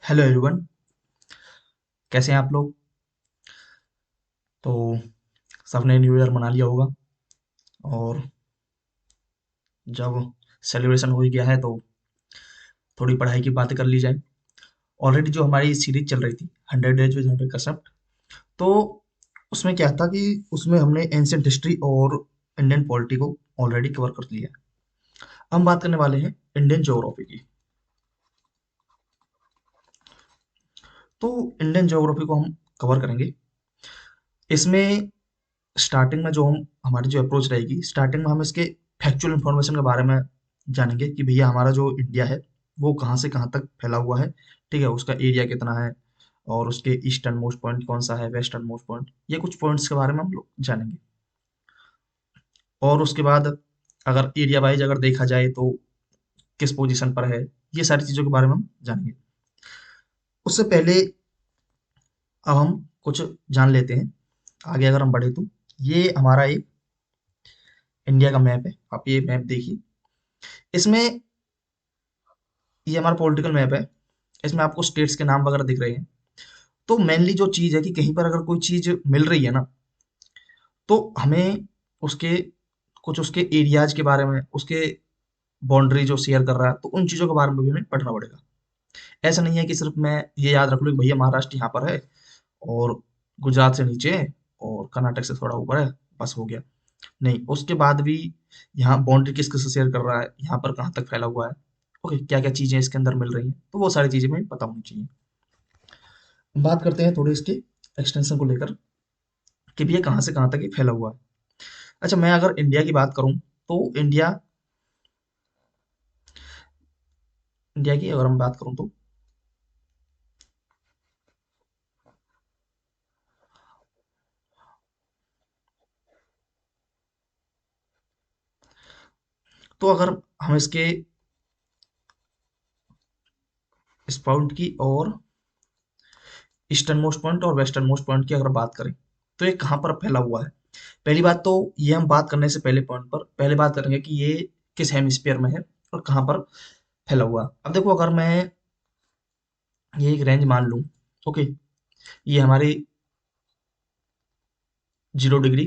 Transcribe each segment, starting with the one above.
Hello everyone. कैसे हैं आप लोग? तो सबने न्यू ईयर मना लिया होगा। और जब सेलिब्रेशन हो ही गया है तो थोड़ी पढ़ाई की बातें कर ली जाए। ऑलरेडी जो हमारी सीरीज चल रही थी 100 डेज विद 100 कंसेप्ट, तो उसमें क्या था कि उसमें हमने एंशियंट हिस्ट्री और इंडियन पॉलिटी को ऑलरेडी कवर कर लिया है। हम बात करने वाले हैं इंडियन ज्योग्राफी की। तो इंडियन ज्योग्राफी को हम कवर करेंगे। इसमें स्टार्टिंग में जो हम हमारी जो अप्रोच रहेगी, स्टार्टिंग में हम इसके फैक्चुअल इंफॉर्मेशन के बारे में जानेंगे कि भैया हमारा जो इंडिया है वो कहाँ से कहाँ तक फैला हुआ है। ठीक है, उसका एरिया कितना है और उसके ईस्टर्न मोस्ट पॉइंट कौन सा है, वेस्टर्न मोस्ट पॉइंट, ये कुछ पॉइंट्स के बारे में हम लोग जानेंगे। और उसके बाद अगर एरिया वाइज अगर देखा जाए तो किस पोजीशन पर है, ये सारी चीज़ों के बारे में हम जानेंगे। उससे पहले अब हम कुछ जान लेते हैं। आगे अगर हम बढ़े तो ये हमारा एक इंडिया का मैप है। आप ये मैप देखिए। इसमें ये हमारा पॉलिटिकल मैप है। इसमें आपको स्टेट्स के नाम वगैरह दिख रहे हैं। तो मेनली जो चीज़ है कि कहीं पर अगर कोई चीज़ मिल रही है ना, तो हमें उसके कुछ उसके एरियाज के बारे में, उसके बाउंड्री जो शेयर कर रहा है, तो उन चीज़ों के बारे में भी हमें पढ़ना पड़ेगा। ऐसा नहीं है कि सिर्फ मैं ये याद रख लूँ कि भैया महाराष्ट्र यहाँ पर है और गुजरात से नीचे है और कर्नाटक से थोड़ा ऊपर है, बस हो गया। नहीं, उसके बाद भी यहाँ बाउंड्री किस किस से शेयर कर रहा है, यहाँ पर कहाँ तक फैला हुआ है, ओके, क्या क्या चीज़ें इसके अंदर मिल रही हैं, तो वो सारी चीज़ें हमें पता होनी चाहिए। बात करते हैं थोड़ी इसके एक्सटेंशन को लेकर कि भैया कहाँ से कहाँ तक ये फैला हुआ है। अच्छा, मैं अगर इंडिया की बात करूँ तो इंडिया की अगर हम बात करूँ तो अगर हम इसके इस पॉइंट की और ईस्टर्न मोस्ट पॉइंट और वेस्टर्न मोस्ट पॉइंट की अगर बात करें तो ये कहाँ पर फैला हुआ है। पहली बात तो ये हम बात करने से पहले पॉइंट पर पहले बात करेंगे कि ये किस हेमिस्फीयर में है और कहाँ पर फैला हुआ है। अब देखो, अगर मैं ये एक रेंज मान लूँ, ओके, ये हमारी 0 डिग्री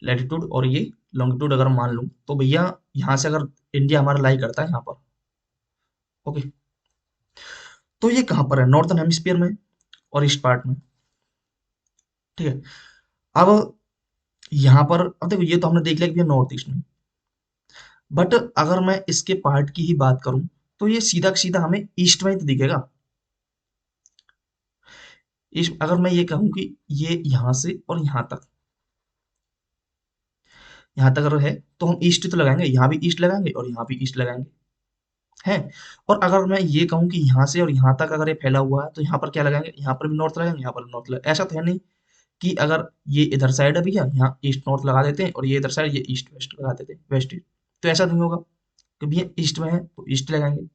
लैटिट्यूड और ये लॉन्गिट्यूड अगर मान लूँ, तो भैया यहाँ से अगर इंडिया हमारा लाई करता है यहाँ पर, ओके, तो ये कहाँ पर है, नॉर्थन हेमिस्फीयर में और ईस्ट पार्ट में। ठीक है। अब यहाँ पर अब देखो, ये तो हमने देख लिया कि भैया नॉर्थ ईस्ट में। बट अगर मैं इसके पार्ट की ही बात करूं तो ये सीधा सीधा हमें ईस्ट में ही तो दिखेगा। ईस्ट, अगर मैं ये कहूं कि ये यहाँ से और यहाँ तक अगर है, तो हम ईस्ट तो लगाएंगे, यहाँ भी ईस्ट लगाएंगे और यहाँ भी ईस्ट लगाएंगे, है। और अगर मैं ये कहूँ कि यहाँ से और यहाँ तक अगर ये फैला हुआ है, तो यहाँ पर क्या लगाएंगे, यहाँ पर भी नॉर्थ लगाएंगे, यहाँ पर भी नॉर्थ लगाएंगे। ऐसा तो है नहीं कि अगर ये इधर साइड है भैया, यहाँ ईस्ट नॉर्थ लगा देते हैं और ये इधर साइड ये ईस्ट वेस्ट लगा देते हैं, वेस्ट ईस्ट। तो ऐसा नहीं होगा कि भैया ईस्ट में है तो ईस्ट लगाएंगे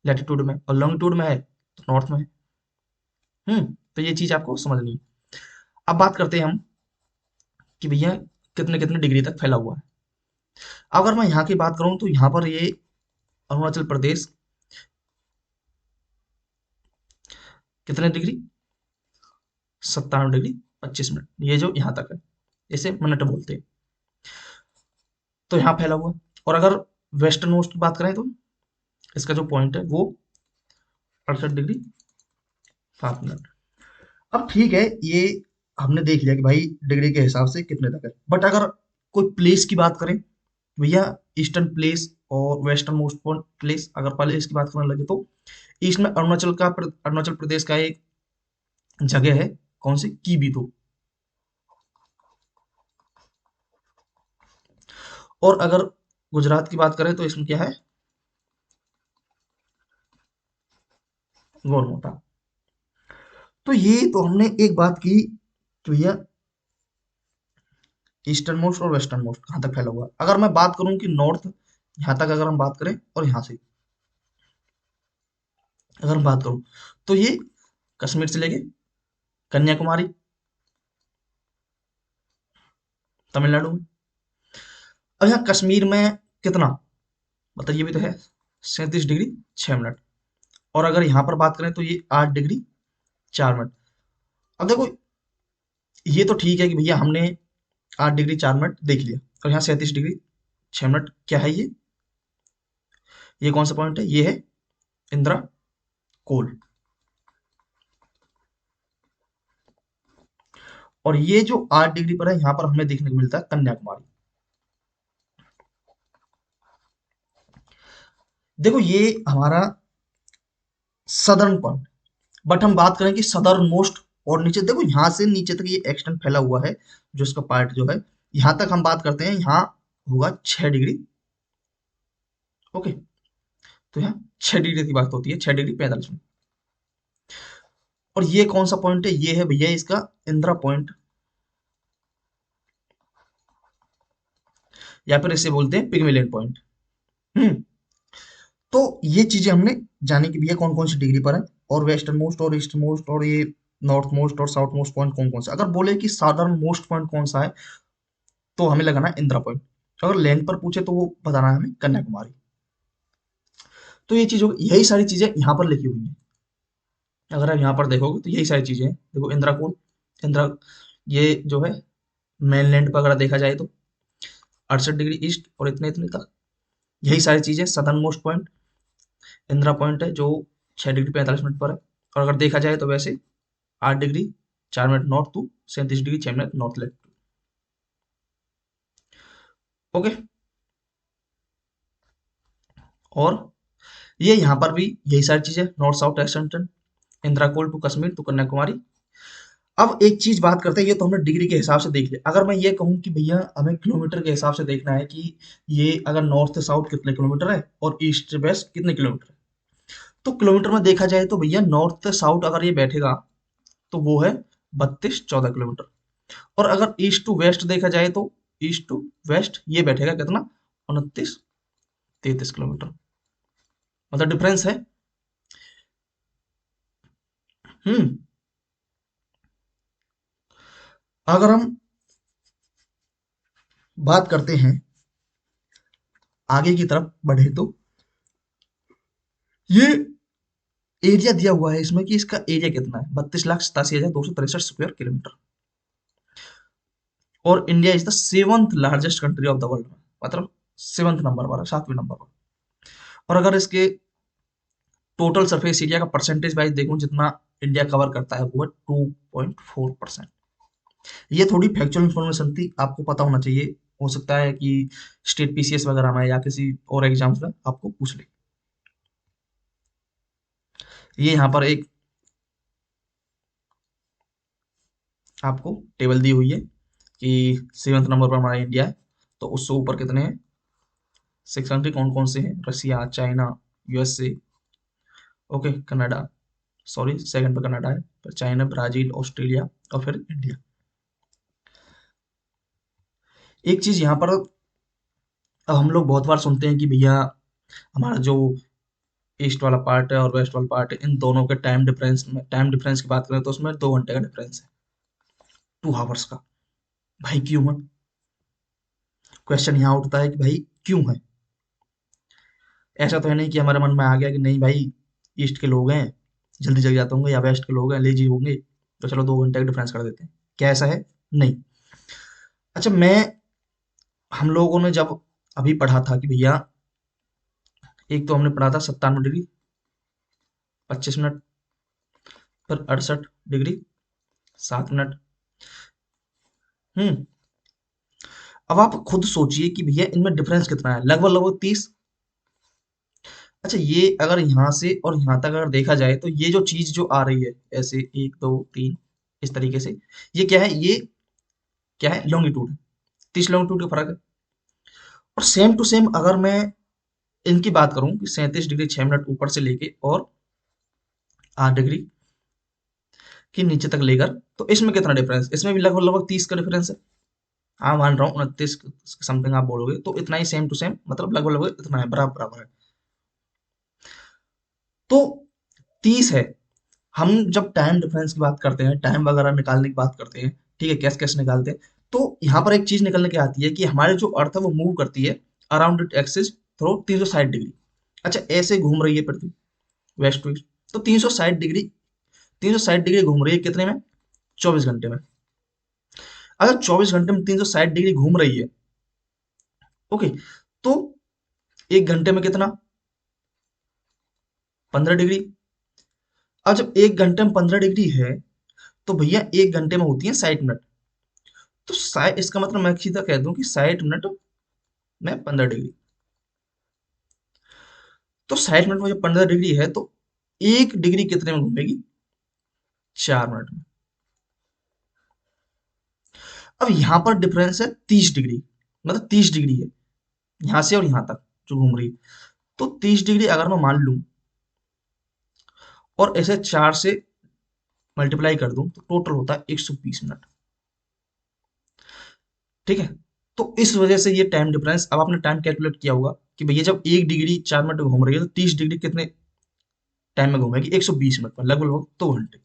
लैटिट्यूड में, और लॉन्गिट्यूड में है तो नॉर्थ में है। तो ये चीज आपको समझनी है। अब बात करते हैं हम कि भैया कितने कितने डिग्री तक फैला हुआ है। अगर मैं यहाँ की बात करूँ तो यहाँ पर ये अरुणाचल प्रदेश कितने डिग्री, 97 डिग्री 25 मिनट, ये जो यहाँ तक है, इसे मिनट बोलते हैं। तो यहाँ फैला हुआ है। और अगर वेस्टर्न मोस्ट की बात करें तो इसका जो पॉइंट है वो 68 डिग्री 7 मिनट। अब ठीक है, ये हमने देख लिया कि भाई डिग्री के हिसाब से कितने तक है। बट अगर कोई प्लेस की बात करें, भैया ईस्टर्न प्लेस और वेस्टर्न मोस्ट प्लेस, अगर प्लेस की बात करने लगे तो ईस्ट में अरुणाचल प्रदेश का एक जगह है, कौन सी, कीबीतो। और अगर गुजरात की बात करें तो इसमें क्या है, गौरमोटा। तो ये तो हमने एक बात की कि भैया ईस्टर्न मोस्ट और वेस्टर्न मोस्ट कहाँ तक फैला हुआ है। अगर मैं बात करूं कि नॉर्थ, यहाँ तक अगर हम बात करें और यहाँ से अगर मैं बात करूं, तो ये कश्मीर से लेके कन्याकुमारी, तमिलनाडु में। अब यहाँ कश्मीर में कितना, मतलब ये भी तो है 37 डिग्री 6 मिनट। और अगर यहाँ पर बात करें तो ये 8 डिग्री 4 मिनट। अब देखो ये तो ठीक है कि भैया हमने 8 डिग्री 4 मिनट देख लिया, और यहाँ 37 डिग्री 6 मिनट क्या है ये कौन सा पॉइंट है, ये है इंदिरा कोल। और ये जो 8 डिग्री पर है यहाँ पर हमें देखने को मिलता है कन्याकुमारी। देखो ये हमारा सदर्न पॉइंट, बट हम बात करें कि सदर्न मोस्ट और नीचे, देखो यहाँ से नीचे तक ये एक्सटेंड फैला हुआ है, जो इसका पार्ट जो है यहाँ तक हम बात करते हैं, यहाँ होगा 6 डिग्री। ओके, तो यहाँ 6 डिग्री की बात होती है, 6 डिग्री 45 मिनट। और ये कौन सा पॉइंट है, ये है भैया इसका इंदिरा पॉइंट, या फिर इसे बोलते हैं पिग्मेलियन पॉइंट। हम्म। तो ये चीजें हमने जानी कि भैया कौन कौन सी डिग्री पर है, और वेस्टर्न मोस्ट और ईस्ट मोस्ट और ये नॉर्थ मोस्ट और साउथ मोस्ट पॉइंट कौन कौन सा। अगर बोले कि साउदर्न मोस्ट पॉइंट कौन सा है, तो हमें लगाना है इंदिरा पॉइंट। अगर लैंड पर पूछे तो वो बताना है हमें कन्याकुमारी। तो ये चीजों, यही सारी चीजें यहाँ पर लिखी हुई हैं। अगर आप यहाँ पर देखोगे तो यही सारी चीजें हैं। देखो इंदिरा कोल, इंदिरा, ये जो है मेनलैंड पर अगर देखा जाए तो 68 डिग्री ईस्ट और इतने इतने तक, यही सारी चीजें southern most point Indira point है, जो 6 डिग्री 45 मिनट पर है। और अगर देखा जाए तो वैसे 8 degree 4 minute north to 37 degree 6 minute north lat. Okay. और ये यहाँ पर भी यही सारी चीजें, north south extension Indira col to Kashmir to Kanyakumari. अब एक चीज बात करते हैं, ये तो हमने डिग्री के हिसाब से देख लिया। अगर मैं ये कहूँ कि भैया हमें किलोमीटर के हिसाब से देखना है कि ये अगर नॉर्थ से साउथ कितने किलोमीटर है और ईस्ट से वेस्ट कितने किलोमीटर है, तो किलोमीटर में देखा जाए तो भैया नॉर्थ से साउथ अगर ये बैठेगा तो वो है 32-14 किलोमीटर। और अगर ईस्ट टू वेस्ट देखा जाए तो ईस्ट टू वेस्ट ये बैठेगा कितना, 29-33 किलोमीटर। मतलब डिफरेंस है। हम्म। अगर हम बात करते हैं आगे की तरफ बढ़े तो ये एरिया दिया हुआ है इसमें कि इसका एरिया कितना है, 32,87,263 स्क्वायर किलोमीटर। और India is the seventh largest country of the world, मतलब सेवंथ नंबर पर, 7वें नंबर पर। और अगर इसके टोटल सरफेस एरिया का परसेंटेज वाइज देखूं जितना इंडिया कवर करता है, वो है 2.4%। ये थोड़ी फैक्चुअल इन्फॉर्मेशन थी, आपको पता होना चाहिए। हो सकता है कि स्टेट पीसीएस वगैरह में या किसी और एग्जाम्स में आपको पूछ ले। ये यहाँ पर एक आपको टेबल दी हुई है कि सेवंथ नंबर पर हमारा इंडिया है, तो उससे ऊपर कितने हैं, 6 कंट्री कौन कौन से हैं, Russia, China, USA, okay, Canada, sorry second पे कनाडा है, फिर चाइना, ब्राजील, ऑस्ट्रेलिया और फिर इंडिया। एक चीज यहाँ पर, अब हम लोग बहुत बार सुनते हैं कि भैया हमारा जो ईस्ट वाला पार्ट है और वेस्ट वाला पार्ट है, इन दोनों के टाइम डिफरेंस की बात करें तो उसमें 2 घंटे का डिफरेंस है, 2 आवर्स का। भाई क्यों है, क्वेश्चन यहाँ उठता है कि भाई क्यों है। ऐसा तो है नहीं कि हमारे मन में आ गया कि नहीं भाई ईस्ट के लोग हैं जल्दी जग जाते होंगे, या वेस्ट के लोग हैं लेजी होंगे, तो चलो 2 घंटे का डिफरेंस कर देते हैं, क्या ऐसा है, नहीं। अच्छा, मैं, हम लोगों ने जब अभी पढ़ा था कि भैया, एक तो हमने पढ़ा था 97 डिग्री 25 मिनट, फिर 68 डिग्री 7 मिनट। हम्म। अब आप खुद सोचिए कि भैया इनमें डिफरेंस कितना है, लगभग लगभग 30। अच्छा, ये अगर यहाँ से और यहाँ तक अगर देखा जाए तो ये जो चीज जो आ रही है ऐसे 1 2 3 इस तरीके से, ये क्या है, ये क्या है, लॉन्गिट्यूड, 30 लॉन्गिट्यूड का फर्क है। और सेम टू सेम अगर मैं इनकी बात करूं कि 37 डिग्री 6 मिनट ऊपर से लेके और 8 डिग्री के नीचे तक लेकर, तो इसमें कितना डिफरेंस, इसमें भी लगभग लगभग 30 का डिफरेंस है। हाँ मान रहा हूँ 29 समथिंग आप बोलोगे, तो इतना ही सेम टू सेम, मतलब लगभग लगभग इतना है, बराबर बराबर है। तो 30 है। हम जब टाइम डिफरेंस की बात करते हैं, टाइम वगैरह निकालने की बात करते हैं, ठीक है, कैसे कैसे निकालते हैं, तो यहाँ पर एक चीज निकलने की आती है कि हमारे जो अर्थ है वो मूव करती है around it axis through 360 degree. अच्छा, ऐसे घूम रही है पृथ्वी, वेस्ट टू ईस्ट। तो 360 डिग्री घूम रही है कितने में? 24 घंटे में। अगर 24 घंटे में 360 डिग्री घूम रही है, ओके, तो 1 घंटे में कितना? 15 डिग्री। अब जब 1 घंटे में 15 डिग्री है, तो भैया 1 घंटे में होती है 60 मिनट। तो इसका मतलब मैं सीधा कह दूं कि 60 मिनट में 15 डिग्री। तो 60 मिनट में जब 15 डिग्री है, तो 1 डिग्री कितने में घूमेगी? 4 मिनट में। अब यहां पर डिफरेंस है 30 डिग्री, मतलब 30 डिग्री है यहां से और यहां तक जो घूम रही है। तो 30 डिग्री अगर मैं मान लूं और ऐसे 4 से मल्टीप्लाई कर दूं, तो टोटल होता है 120 मिनट। ठीक है। तो इस वजह से ये टाइम डिफरेंस, अब आपने टाइम कैलकुलेट किया होगा कि भैया जब 1 डिग्री 4 मिनट में घूम रही है, तो 30 डिग्री कितने टाइम में घूमेगी? 120 मिनट में, लगभग लगभग 2 घंटे।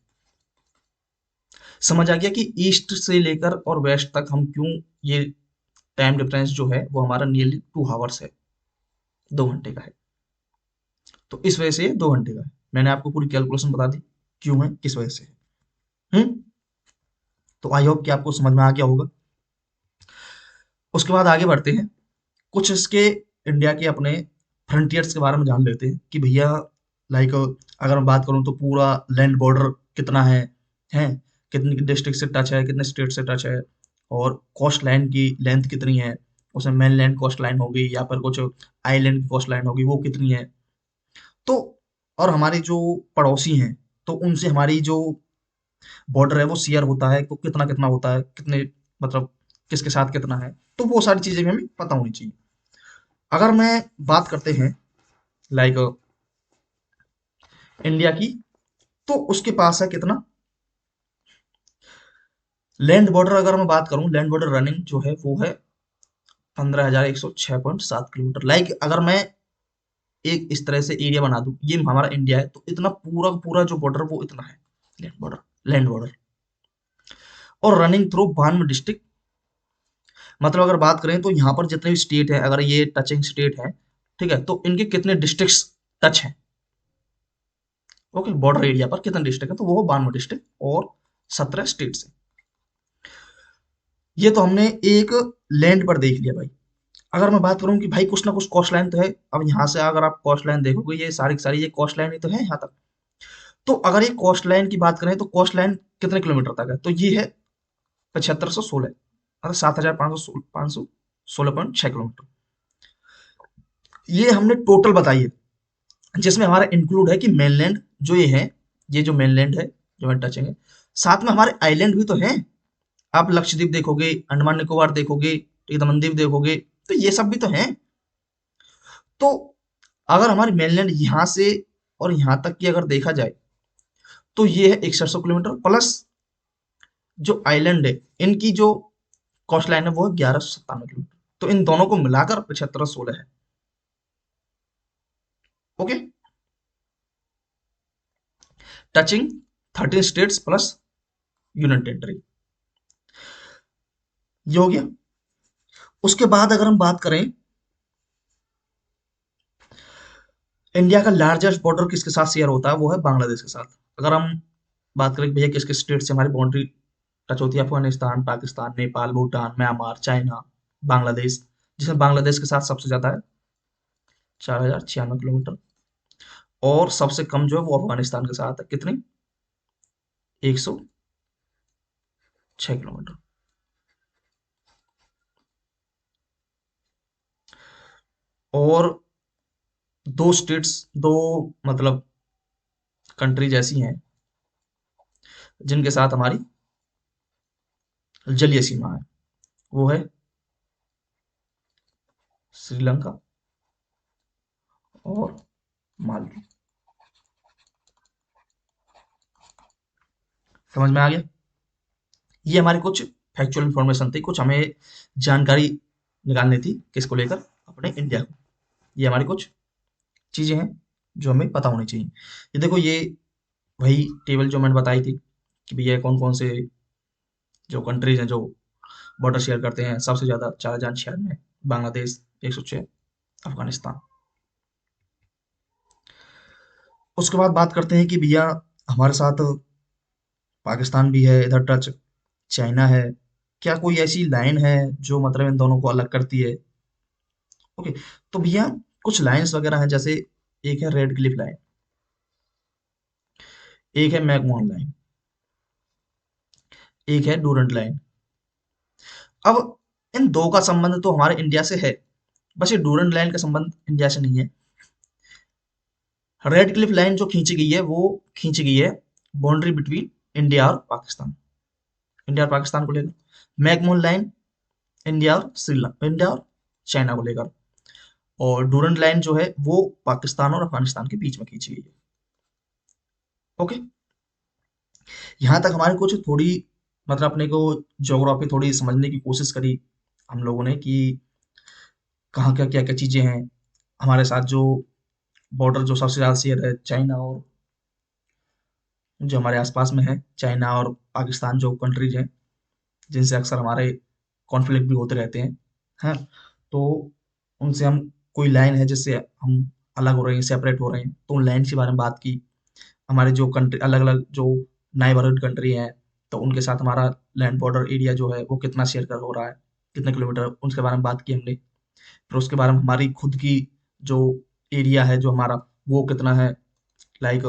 समझ आ गया कि ईस्ट से लेकर और वेस्ट तक हम क्यों, ये टाइम डिफरेंस जो है वो हमारा नियरली 2 आवर्स है, 2 घंटे का है। तो इस वजह से ये 2 घंटे का है। मैंने आपको पूरी कैलकुलेशन बता दी क्यों है, किस वजह से है। हम्म। तो आई होप कि आपको समझ में आ गया होगा। उसके बाद आगे बढ़ते हैं, कुछ इसके इंडिया के अपने फ्रंटियर्स के बारे में जान लेते हैं कि भैया लाइक अगर मैं बात करूं तो पूरा लैंड बॉर्डर कितना है, कितनी डिस्ट्रिक्ट से टच है, कितने स्टेट से टच है, और कोस्ट लाइन की लेंथ कितनी है, उसमें मेनलैंड कोस्ट लाइन होगी या फिर कुछ आइलैंड की कोस्ट लाइन होगी, वो कितनी है। तो और हमारे जो पड़ोसी हैं, तो उनसे हमारी जो बॉर्डर है वो शेयर होता है, तो कितना कितना होता है, कितने मतलब किसके साथ कितना है, तो वो सारी चीजें भी हमें पता होनी चाहिए। अगर मैं बात करते हैं लाइक इंडिया की, तो उसके पास है कितना लैंड बॉर्डर। अगर मैं बात करूं लैंड बॉर्डर रनिंग जो है वो है 15,106.7 किलोमीटर। लाइक अगर मैं एक इस तरह से एरिया बना दूं, ये हमारा इंडिया है, तो इतना पूरा पूरा जो बॉर्डर वो इतना है, लैंड बॉर्डर और रनिंग थ्रू 92 डिस्ट्रिक्ट। मतलब अगर बात करें तो यहाँ पर जितने भी स्टेट है, अगर ये टचिंग स्टेट है, ठीक है, तो इनके कितने डिस्ट्रिक्ट्स टच हैं, ओके, बॉर्डर एरिया पर कितने डिस्ट्रिक्ट है, तो वो 92 डिस्ट्रिक्ट और 17 स्टेट है। ये तो हमने एक लैंड पर देख लिया भाई। अगर मैं बात करूं कि भाई कुछ ना कुछ कॉस्ट लाइन तो है, अब यहाँ से अगर आप कॉस्ट लाइन देखोगे, ये सारी की सारी ये कॉस्ट लाइन ही तो है यहाँ तक। तो अगर ये कॉस्ट लाइन की बात करें, तो कॉस्ट लाइन कितने किलोमीटर तक है, तो ये है 7516, मतलब 7516.6 किलोमीटर। ये हमने टोटल बताई है, जिसमें हमारा इंक्लूड है कि मेनलैंड जो ये है, ये जो मेनलैंड है जो हम टचिंग है, साथ में हमारे आइलैंड भी तो हैं। आप लक्षद्वीप देखोगे, अंडमान निकोबार देखोगे, दमनदीप देखोगे, तो ये सब भी तो हैं। तो अगर हमारी मेनलैंड यहाँ से और यहाँ तक की अगर देखा जाए, तो ये है 6100 किलोमीटर, प्लस जो आइलैंड है इनकी जो कॉस्ट लाइन है वो है 1197 किलोमीटर। तो इन दोनों को मिलाकर 7516 है। Okay. Touching 13 states plus union territory, ये हो गया। उसके बाद अगर हम बात करें इंडिया का लार्जेस्ट बॉर्डर किसके साथ शेयर होता है, वो है बांग्लादेश के साथ। अगर हम बात करें कि भैया किस किस स्टेट से हमारी बाउंड्री टच होती है, अफगानिस्तान, पाकिस्तान, नेपाल, भूटान, म्यांमार, चाइना, बांग्लादेश, जिसमें बांग्लादेश के साथ सबसे ज्यादा है 4096 किलोमीटर, और सबसे कम जो है वो अफगानिस्तान के साथ है, कितनी? 106 किलोमीटर। और दो स्टेट्स, दो मतलब कंट्रीज ऐसी हैं जिनके साथ हमारी जलीय सीमा है, वो है श्रीलंका और मालदीव। समझ में आ गया? ये हमारी कुछ फैक्चुअल इंफॉर्मेशन थी, कुछ हमें जानकारी निकालनी थी किसको लेकर, अपने इंडिया को। ये हमारी कुछ चीजें हैं जो हमें पता होनी चाहिए। ये देखो, ये वही टेबल जो मैंने बताई थी कि भैया कौन कौन से जो कंट्रीज हैं जो बॉर्डर शेयर करते हैं, सबसे ज्यादा 4096, बांग्लादेश 106, अफगानिस्तान। उसके बाद बात करते हैं कि भैया हमारे साथ पाकिस्तान भी है इधर टच, चाइना है, क्या कोई ऐसी लाइन है जो मतलब इन दोनों को अलग करती है? ओके, तो भैया कुछ लाइंस वगैरह हैं, जैसे एक है रेड क्लिफ लाइन, एक है मैकमोहन लाइन, एक है डूरंट लाइन। अब इन दो का संबंध तो हमारे इंडिया से है, बस ये डूरंट लाइन का संबंध इंडिया से नहीं है। रेड क्लिफ लाइन जो खींची गई है वो खींची गई है बाउंड्री बिटवीन इंडिया और पाकिस्तान, इंडिया और पाकिस्तान को लेकर। मैकमोहन लाइन इंडिया और श्रीलंका, इंडिया और चाइना को लेकर। और डूरंट लाइन जो है वो पाकिस्तान और अफगानिस्तान के बीच में खींची गई है। ओके, यहाँ तक हमारी कुछ थोड़ी मतलब अपने को ज्योग्राफी थोड़ी समझने की कोशिश करी हम लोगों ने कि कहाँ क्या क्या क्या चीजें हैं। हमारे साथ जो बॉर्डर जो सबसे ज्यादा शेयर है चाइना, और जो हमारे आसपास में है चाइना और पाकिस्तान जो कंट्रीज हैं जिनसे अक्सर हमारे कॉन्फ्लिक्ट भी होते रहते हैं। हाँ, तो उनसे हम कोई लाइन है जिससे हम अलग हो रहे हैं, सेपरेट हो रहे हैं, तो उन लाइन के बारे में बात की। हमारे जो कंट्री अलग अलग जो नाइबरहुड कंट्री हैं, तो उनके साथ हमारा लैंड बॉर्डर एरिया जो है वो कितना शेयर कर हो रहा है, कितने किलोमीटर, उसके बारे में बात की हमने। फिर उसके बारे में हमारी खुद की जो एरिया है जो हमारा, वो कितना है, लाइक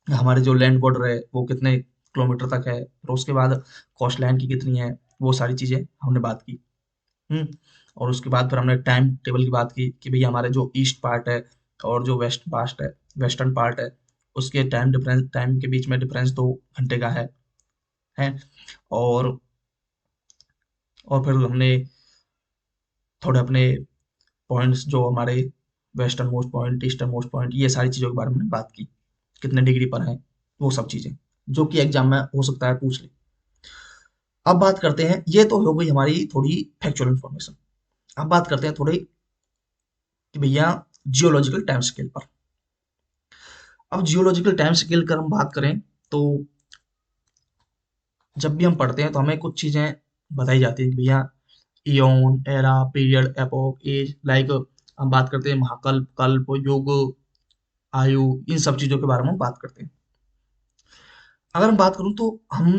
हमारे जो लैंड बॉर्डर है वो कितने किलोमीटर तक है, फिर उसके बाद कोस्ट लाइन की कितनी है, वो सारी चीज़ें हमने बात की। हुँ। और उसके बाद फिर हमने टाइम टेबल की बात की कि भई हमारे जो ईस्ट पार्ट है और जो वेस्टर्न पार्ट है, उसके टाइम के बीच में डिफरेंस 2 घंटे का है। और फिर हमने थोड़े अपने पॉइंट्स जो हमारे western most point, eastern most point, ये सारी चीज़ों के बारे में बात की। कितने डिग्री पर हैं, वो सब चीज़ें, जो कि एग्ज़ाम में हो सकता है पूछ ले। अब बात करते हैं, ये तो हो गई हमारी थोड़ी फैक्चुअल इन्फॉर्मेशन। अब बात करते हैं थोड़ी कि भैया जियोलॉजिकल टाइम स्केल पर। अब जियोलॉजिकल टाइम स्केल कर हम बात करें तो जब भी हम पढ़ते हैं तो हमें कुछ चीज़ें बताई जाती हैं कि भैया eon, era, period, epoch, age, like हम बात करते हैं महाकल्प, कल्प, युग, आयु, इन सब चीज़ों के बारे में हम बात करते हैं। अगर मैं बात करूँ तो हम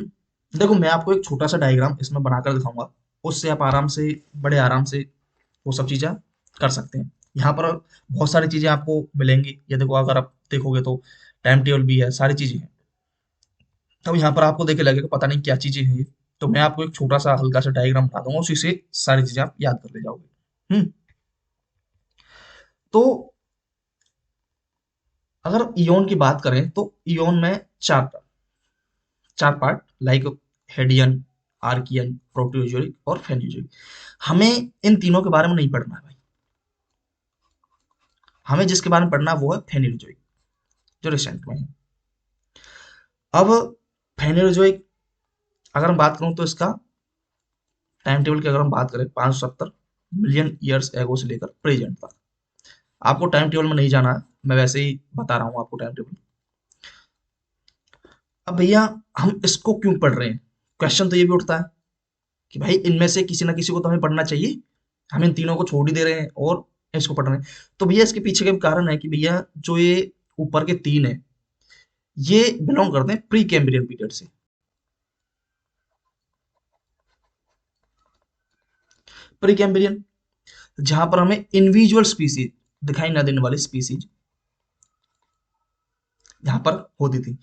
देखो, मैं आपको एक छोटा सा डायग्राम इसमें बनाकर दिखाऊंगा, उससे आप आराम से, बड़े आराम से वो सब चीज़ें आप कर सकते हैं। यहाँ पर बहुत सारी चीज़ें आपको मिलेंगी, ये देखो अगर आप देखोगे तो टाइम टेबल भी है, सारी चीज़ें हैं। तब यहाँ पर आपको देखे लगेगा पता नहीं क्या चीज़ें हैं ये। तो मैं आपको एक छोटा सा हल्का सा डायग्राम बना दूंगा, उसी से सारी चीज़ें आप याद कर ले जाओगे। तो अगर इयोन की बात करें तो इयोन में चार पार्ट, लाइक हेडियन, आर्कियन, प्रोटोजोइक और फेनोजोइक। हमें इन तीनों के बारे में नहीं पढ़ना है भाई, हमें जिसके बारे में पढ़ना है वो है फेनोजोइक, जो रिसेंट में है। अब फेनोजोइक अगर हम बात करूं तो इसका टाइम टेबल की अगर हम बात करें 570 मिलियन ईयर्स एगो से लेकर प्रेजेंट तक। आपको टाइम टेबल में नहीं जाना है, मैं वैसे ही बता रहा हूँ आपको टाइम टेबल। अब भैया हम इसको क्यों पढ़ रहे हैं? क्वेश्चन तो ये भी उठता है कि भाई इनमें से किसी ना किसी को तो हमें पढ़ना चाहिए, हम इन तीनों को छोड़ ही दे रहे हैं और इसको पढ़ रहे हैं। तो भैया इसके पीछे का कारण है कि भैया जो ये ऊपर के तीन है, ये बिलोंग करते हैं प्री कैम्ब्रियन पीरियड से। प्री कैम्ब्रियन, जहां पर हमें इंडिविजुअल स्पीसीज दिखाई न देने वाली स्पीसीज यहाँ पर होती थी।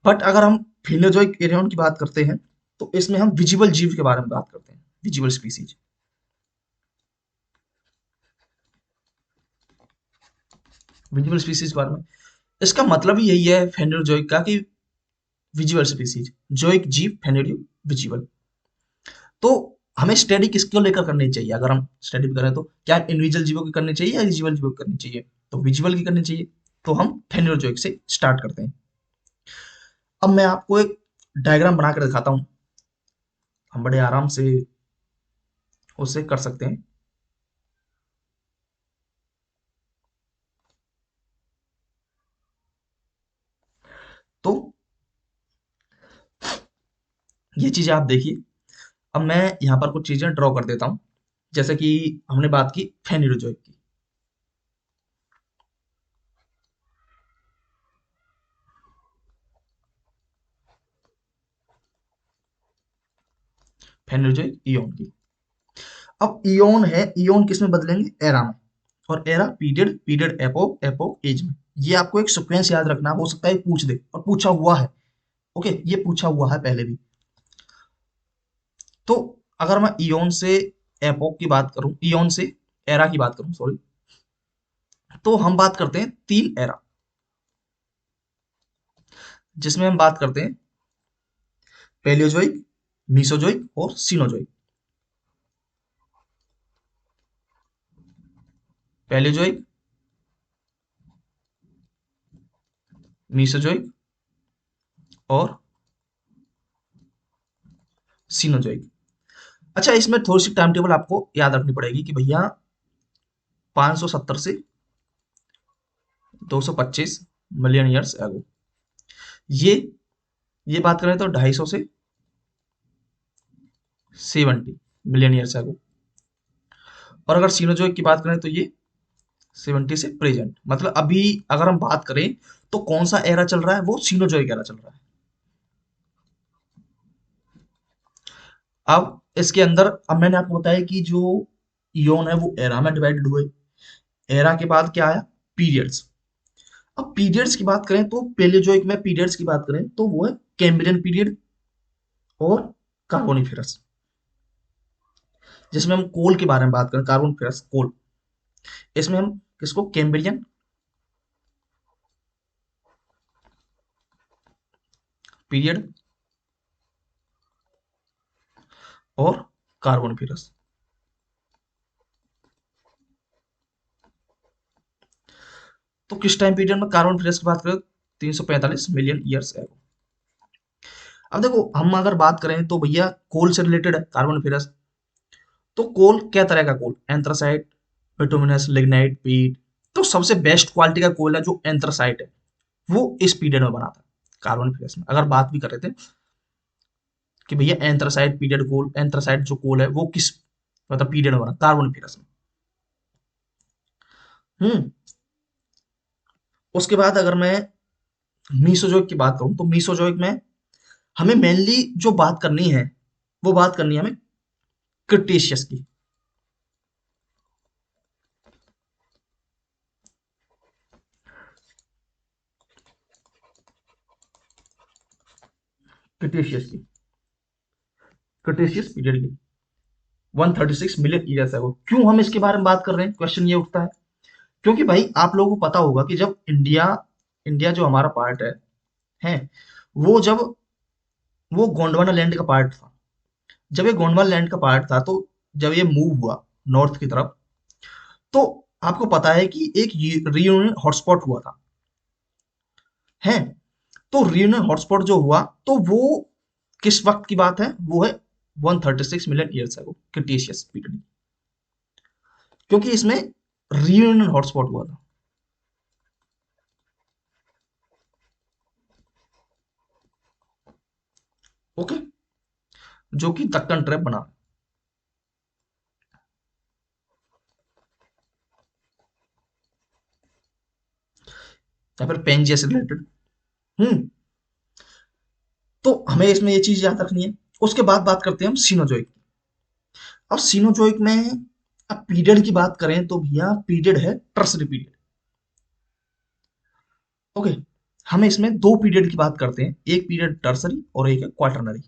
बट अगर हम फिनोजोइक एरियन की बात करते हैं तो इसमें हम विजिबल जीव के बारे में बात करते हैं, विजिबल स्पीसीज, विजिबल स्पीसीज के बारे में। इसका मतलब ही यही है फेनोजोइक का कि विजिबल स्पीसीज, जोइक जीव, फेनेरियो, विजिबल। तो हमें स्टडी किसको लेकर करनी चाहिए? अगर हम स्टडी करें तो क्या इंडिविजुअल जीवों की करनी चाहिए या विजिबल जीवों की करनी चाहिए? तो विजिबल की करनी चाहिए। तो हम फेनोजोइक से स्टार्ट करते हैं। अब मैं आपको एक डायग्राम बनाकर दिखाता हूँ, हम बड़े आराम से उसे कर सकते हैं। तो ये चीजें आप देखिए। अब मैं यहाँ पर कुछ चीजें ड्रॉ कर देता हूँ, जैसे कि हमने बात की फेनिरोजोइक की। फेनोजोइक इयोन की। अब इयोन है, इयोन किस में बदलेंगे, एरा में, और era period, period epoch, epoch age में। ये आपको एक सीक्वेंस याद रखना, हो सकता है पूछ दे, और पूछा हुआ है। ओके, ये पूछा हुआ है पहले भी। तो अगर मैं इयोन से एपोक की बात करूं, इयोन से एरा की बात करूं, सॉरी, तो हम बात करते हैं तीन एरा, जिसमें हम बात करते हैं पैलियोजोइक, मीसोजोइक और सीनोजोइक। पैलियोजोइक, मीसोजोइक और सीनोजोइक। अच्छा, इसमें थोड़ी सी टाइम टेबल आपको याद रखनी पड़ेगी कि भैया 570 से 225 मिलियन ईयर्स एगो, ये ये बात करें तो 250 से 70 मिलियन ईयर्स एगो। और अगर सीनोजोइक की बात करें तो ये 70 से प्रेजेंट, मतलब अभी अगर हम बात करें तो कौन सा एरा चल रहा है, वो सीनोजोइक एरा चल रहा है। अब इसके अंदर, अब मैंने आपको बताया कि जो इयोन है वो एरा में डिवाइडेड हुए। एरा के बाद क्या आया, पीरियड्स। अब पीरियड्स की बात करें तो पेलेजोइक में पीरियड्स की बात करें तो वो है कैम्ब्रियन पीरियड और कार्बोनिफेरस। जिसमें हम कोल के बारे में बात करें, कार्बोनिफेरस कोल, इसमें हम किसको, कैम्ब्रियन पीरियड और कार्बोनिफेरस। तो किस टाइम पीरियड में कार्बोनिफेरस की बात करें, 345 मिलियन ईयर्स एगो। अब देखो, हम अगर बात करें तो भैया कोल से रिलेटेड है कार्बोनिफेरस। तो कोल क्या तरह का कोल, एंथ्रासाइट, बिटुमिनस, लिग्नाइट, पीट। तो सबसे बेस्ट क्वालिटी का कोल है जो एंथ्रासाइट है, वो इस पीरियड में बना था कार्बोनिफेरस में। अगर बात भी कर रहे थे कि भैया एंथ्रासाइट पीरियड कोल, एंथ्रासाइट जो कोल है वो किस मतलब पीरियड में बना, कार्बोनिफेरस में। हम्म। उसके बाद अगर मैं मीसोजोइक की बात करूं तो मीसोजोइक में हमें मेनली जो बात करनी है, वो बात करनी है हमें क्रिटेशियस की। क्रिटेशियस की, क्रिटेशियस पीरियड की, 136 मिलियन ईयर्स है वो। क्यों हम इसके बारे में बात कर रहे हैं, क्वेश्चन ये उठता है क्योंकि भाई आप लोगों को पता होगा कि जब इंडिया, इंडिया जो हमारा पार्ट है वो जब, वो गोंडवाना लैंड का पार्ट था। जब ये गोंडवाना लैंड का पार्ट था, तो जब ये मूव हुआ नॉर्थ की तरफ, तो आपको पता है कि एक रीयूनियन हॉटस्पॉट हुआ था, है। तो रीयूनियन हॉटस्पॉट जो हुआ, तो वो किस वक्त की बात है, वो है 136 million years ago, Cretaceous period. क्योंकि इसमें रीयूनियन हॉटस्पॉट हुआ था। ओके, जो कि दक्कन ट्रैप बना, या फिर पेंजिया से रिलेटेड। हम्म। तो हमें इसमें ये चीज याद रखनी है। उसके बाद बात करते हैं हम सीनोजोइक। अब सीनोजोइक में, अब पीरियड की बात करें तो भैया पीरियड है टर्सरी पीरियड। ओके, हम इसमें दो पीरियड की बात करते हैं, एक पीरियड टर्सरी और एक है क्वाटरनरी।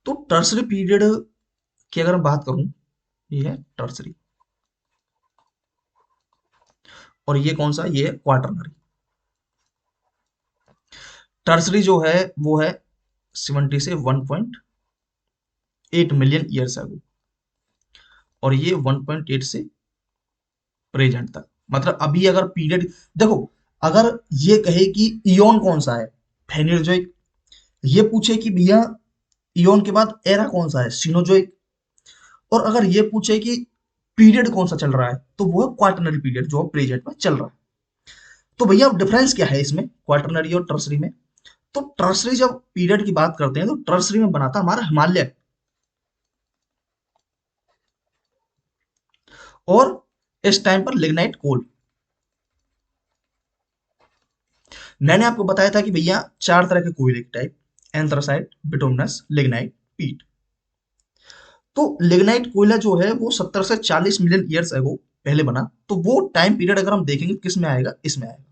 तो टर्सरी पीरियड की अगर मैं बात करूं, ये है टर्सरी, और ये कौन सा, ये है क्वाटरनरी। टर्सरी जो है वो है 70 से 1.8 मिलियन ईयर्स अगो, और ये 1.8 से प्रेजेंट तक। मतलब अभी अगर पीरियड, देखो, अगर ये कहे कि इयोन कौन सा है, फेनिरजोइक, ये पूछे कि भैया इयोन के बाद एरा कौन सा है, सीनोजोइक, और अगर ये पूछे कि पीरियड कौन सा चल रहा है, तो वो है क्वाटरनरी पीरियड जो प्रेजेंट में चल रहा है। तो भैया अब डिफरेंस क्या है इसमें क्वाटरनरी और टर्सरी में। तो टर्सरी जब पीरियड की बात करते हैं तो टर्सरी में बना था हमारा हिमालय, और इस टाइम पर लिग्नाइट कोल। मैंने आपको बताया था कि भैया चार तरह के कोयले के टाइप, एंथ्रासाइट, बिटुमिनस, लिग्नाइट, पीट। तो लिग्नाइट कोयला जो है वो 70 से 40 मिलियन ईयर्स एगो पहले बना। तो वो टाइम पीरियड अगर हम देखेंगे किस में आएगा, इसमें आएगा।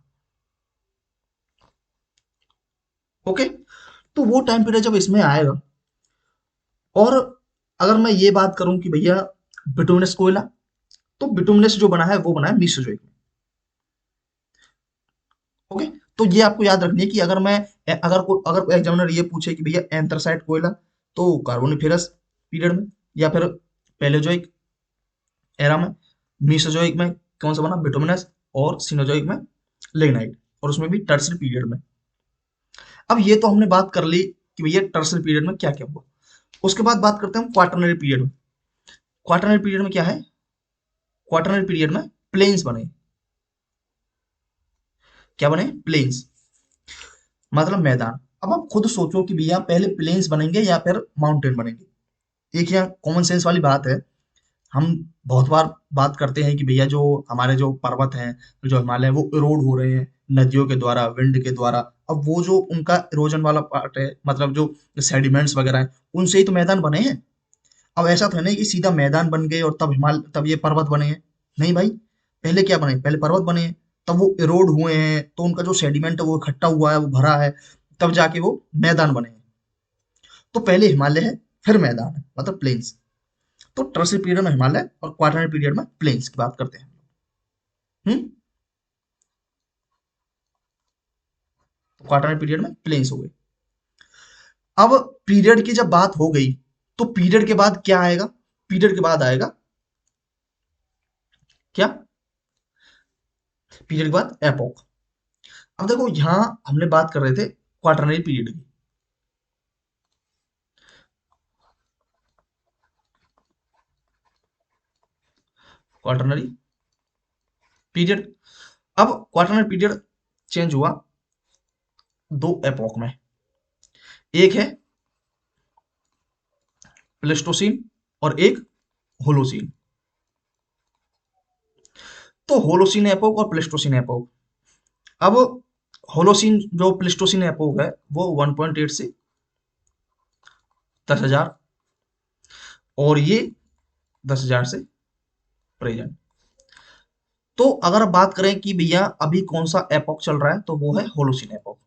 ओके, तो वो टाइम पीरियड जब इसमें आएगा, और अगर मैं ये बात करूं कि भैया बिटुमिनस कोयला, तो बिटुमिनस जो बना है वो बना है मीसोजोइक में। ओके, तो ये आपको याद रखनी है कि अगर कोई एग्जामिनर ये पूछे कि भैया एंथ्रासाइट कोयला, तो कार्बोनिफेरस पीरियड में, या फिर पैलेयोजोइक एरा में, मीसोजोइक में कौन सा बना, बिटुमिनस, और सिनोजोइक में लिग्नाइट, और उसमें भी टर्सरी पीरियड में। अब ये तो हमने बात कर ली कि भैया टर्सरी पीरियड में क्या क्या हुआ। उसके बाद बात करते हैं क्वाटरनरी पीरियड में। क्वाटरनरी पीरियड में क्या है, क्वाटरनरी पीरियड में प्लेन्स बने। क्या बने, प्लेन्स, मतलब मैदान। अब आप खुद सोचो कि भैया पहले प्लेन्स बनेंगे या फिर माउंटेन बनेंगे। एक यहाँ कॉमन सेंस वाली बात है। हम बहुत बार बात करते हैं कि भैया जो हमारे जो पर्वत हैं, जो हिमालय हैं, वो इरोड हो रहे हैं नदियों के द्वारा, विंड के द्वारा। अब वो जो उनका इरोजन वाला पार्ट है, मतलब जो सेडिमेंट्स वगैरह हैं, उनसे ही तो मैदान बने हैं। अब ऐसा तो है नहीं कि सीधा मैदान बन गए और तब ये पर्वत बने हैं। नहीं भाई, पहले क्या बने, पहले पर्वत बने हैं, तब वो इरोड हुए हैं, तो उनका जो सेडिमेंट है वो इकट्ठा हुआ है, वो भरा है, तब जाके वो मैदान बने हैं। तो पहले हिमालय है, फिर मैदान है, मतलब प्लेन्स। तो टर्सरी पीरियड में हिमालय और क्वार्टरनरी पीरियड में प्लेन्स की बात करते हैं। हम्म, तो क्वार्टरनरी पीरियड में प्लेन्स हो गए। अब पीरियड की जब बात हो गई, तो पीरियड के बाद क्या आएगा, पीरियड के बाद आएगा क्या, पीरियड के बाद एपोक। अब देखो यहां हमने बात कर रहे थे क्वार्टरनरी पीरियड की। क्वार्टरनरी पीरियड, अब क्वार्टरनरी पीरियड चेंज हुआ दो एपोक में। एक है प्लेस्टोसीन और एक होलोसीन। तो होलोसीन एपोक और प्लेस्टोसीन एपोक। अब होलोसीन जो प्लेस्टोसीन एपोक है वो 1.8 से 10,000, और ये 10,000 से प्रेजेंट। तो अगर आप बात करें कि भैया अभी कौन सा एपोक चल रहा है, तो वो है होलोसीन एपोक।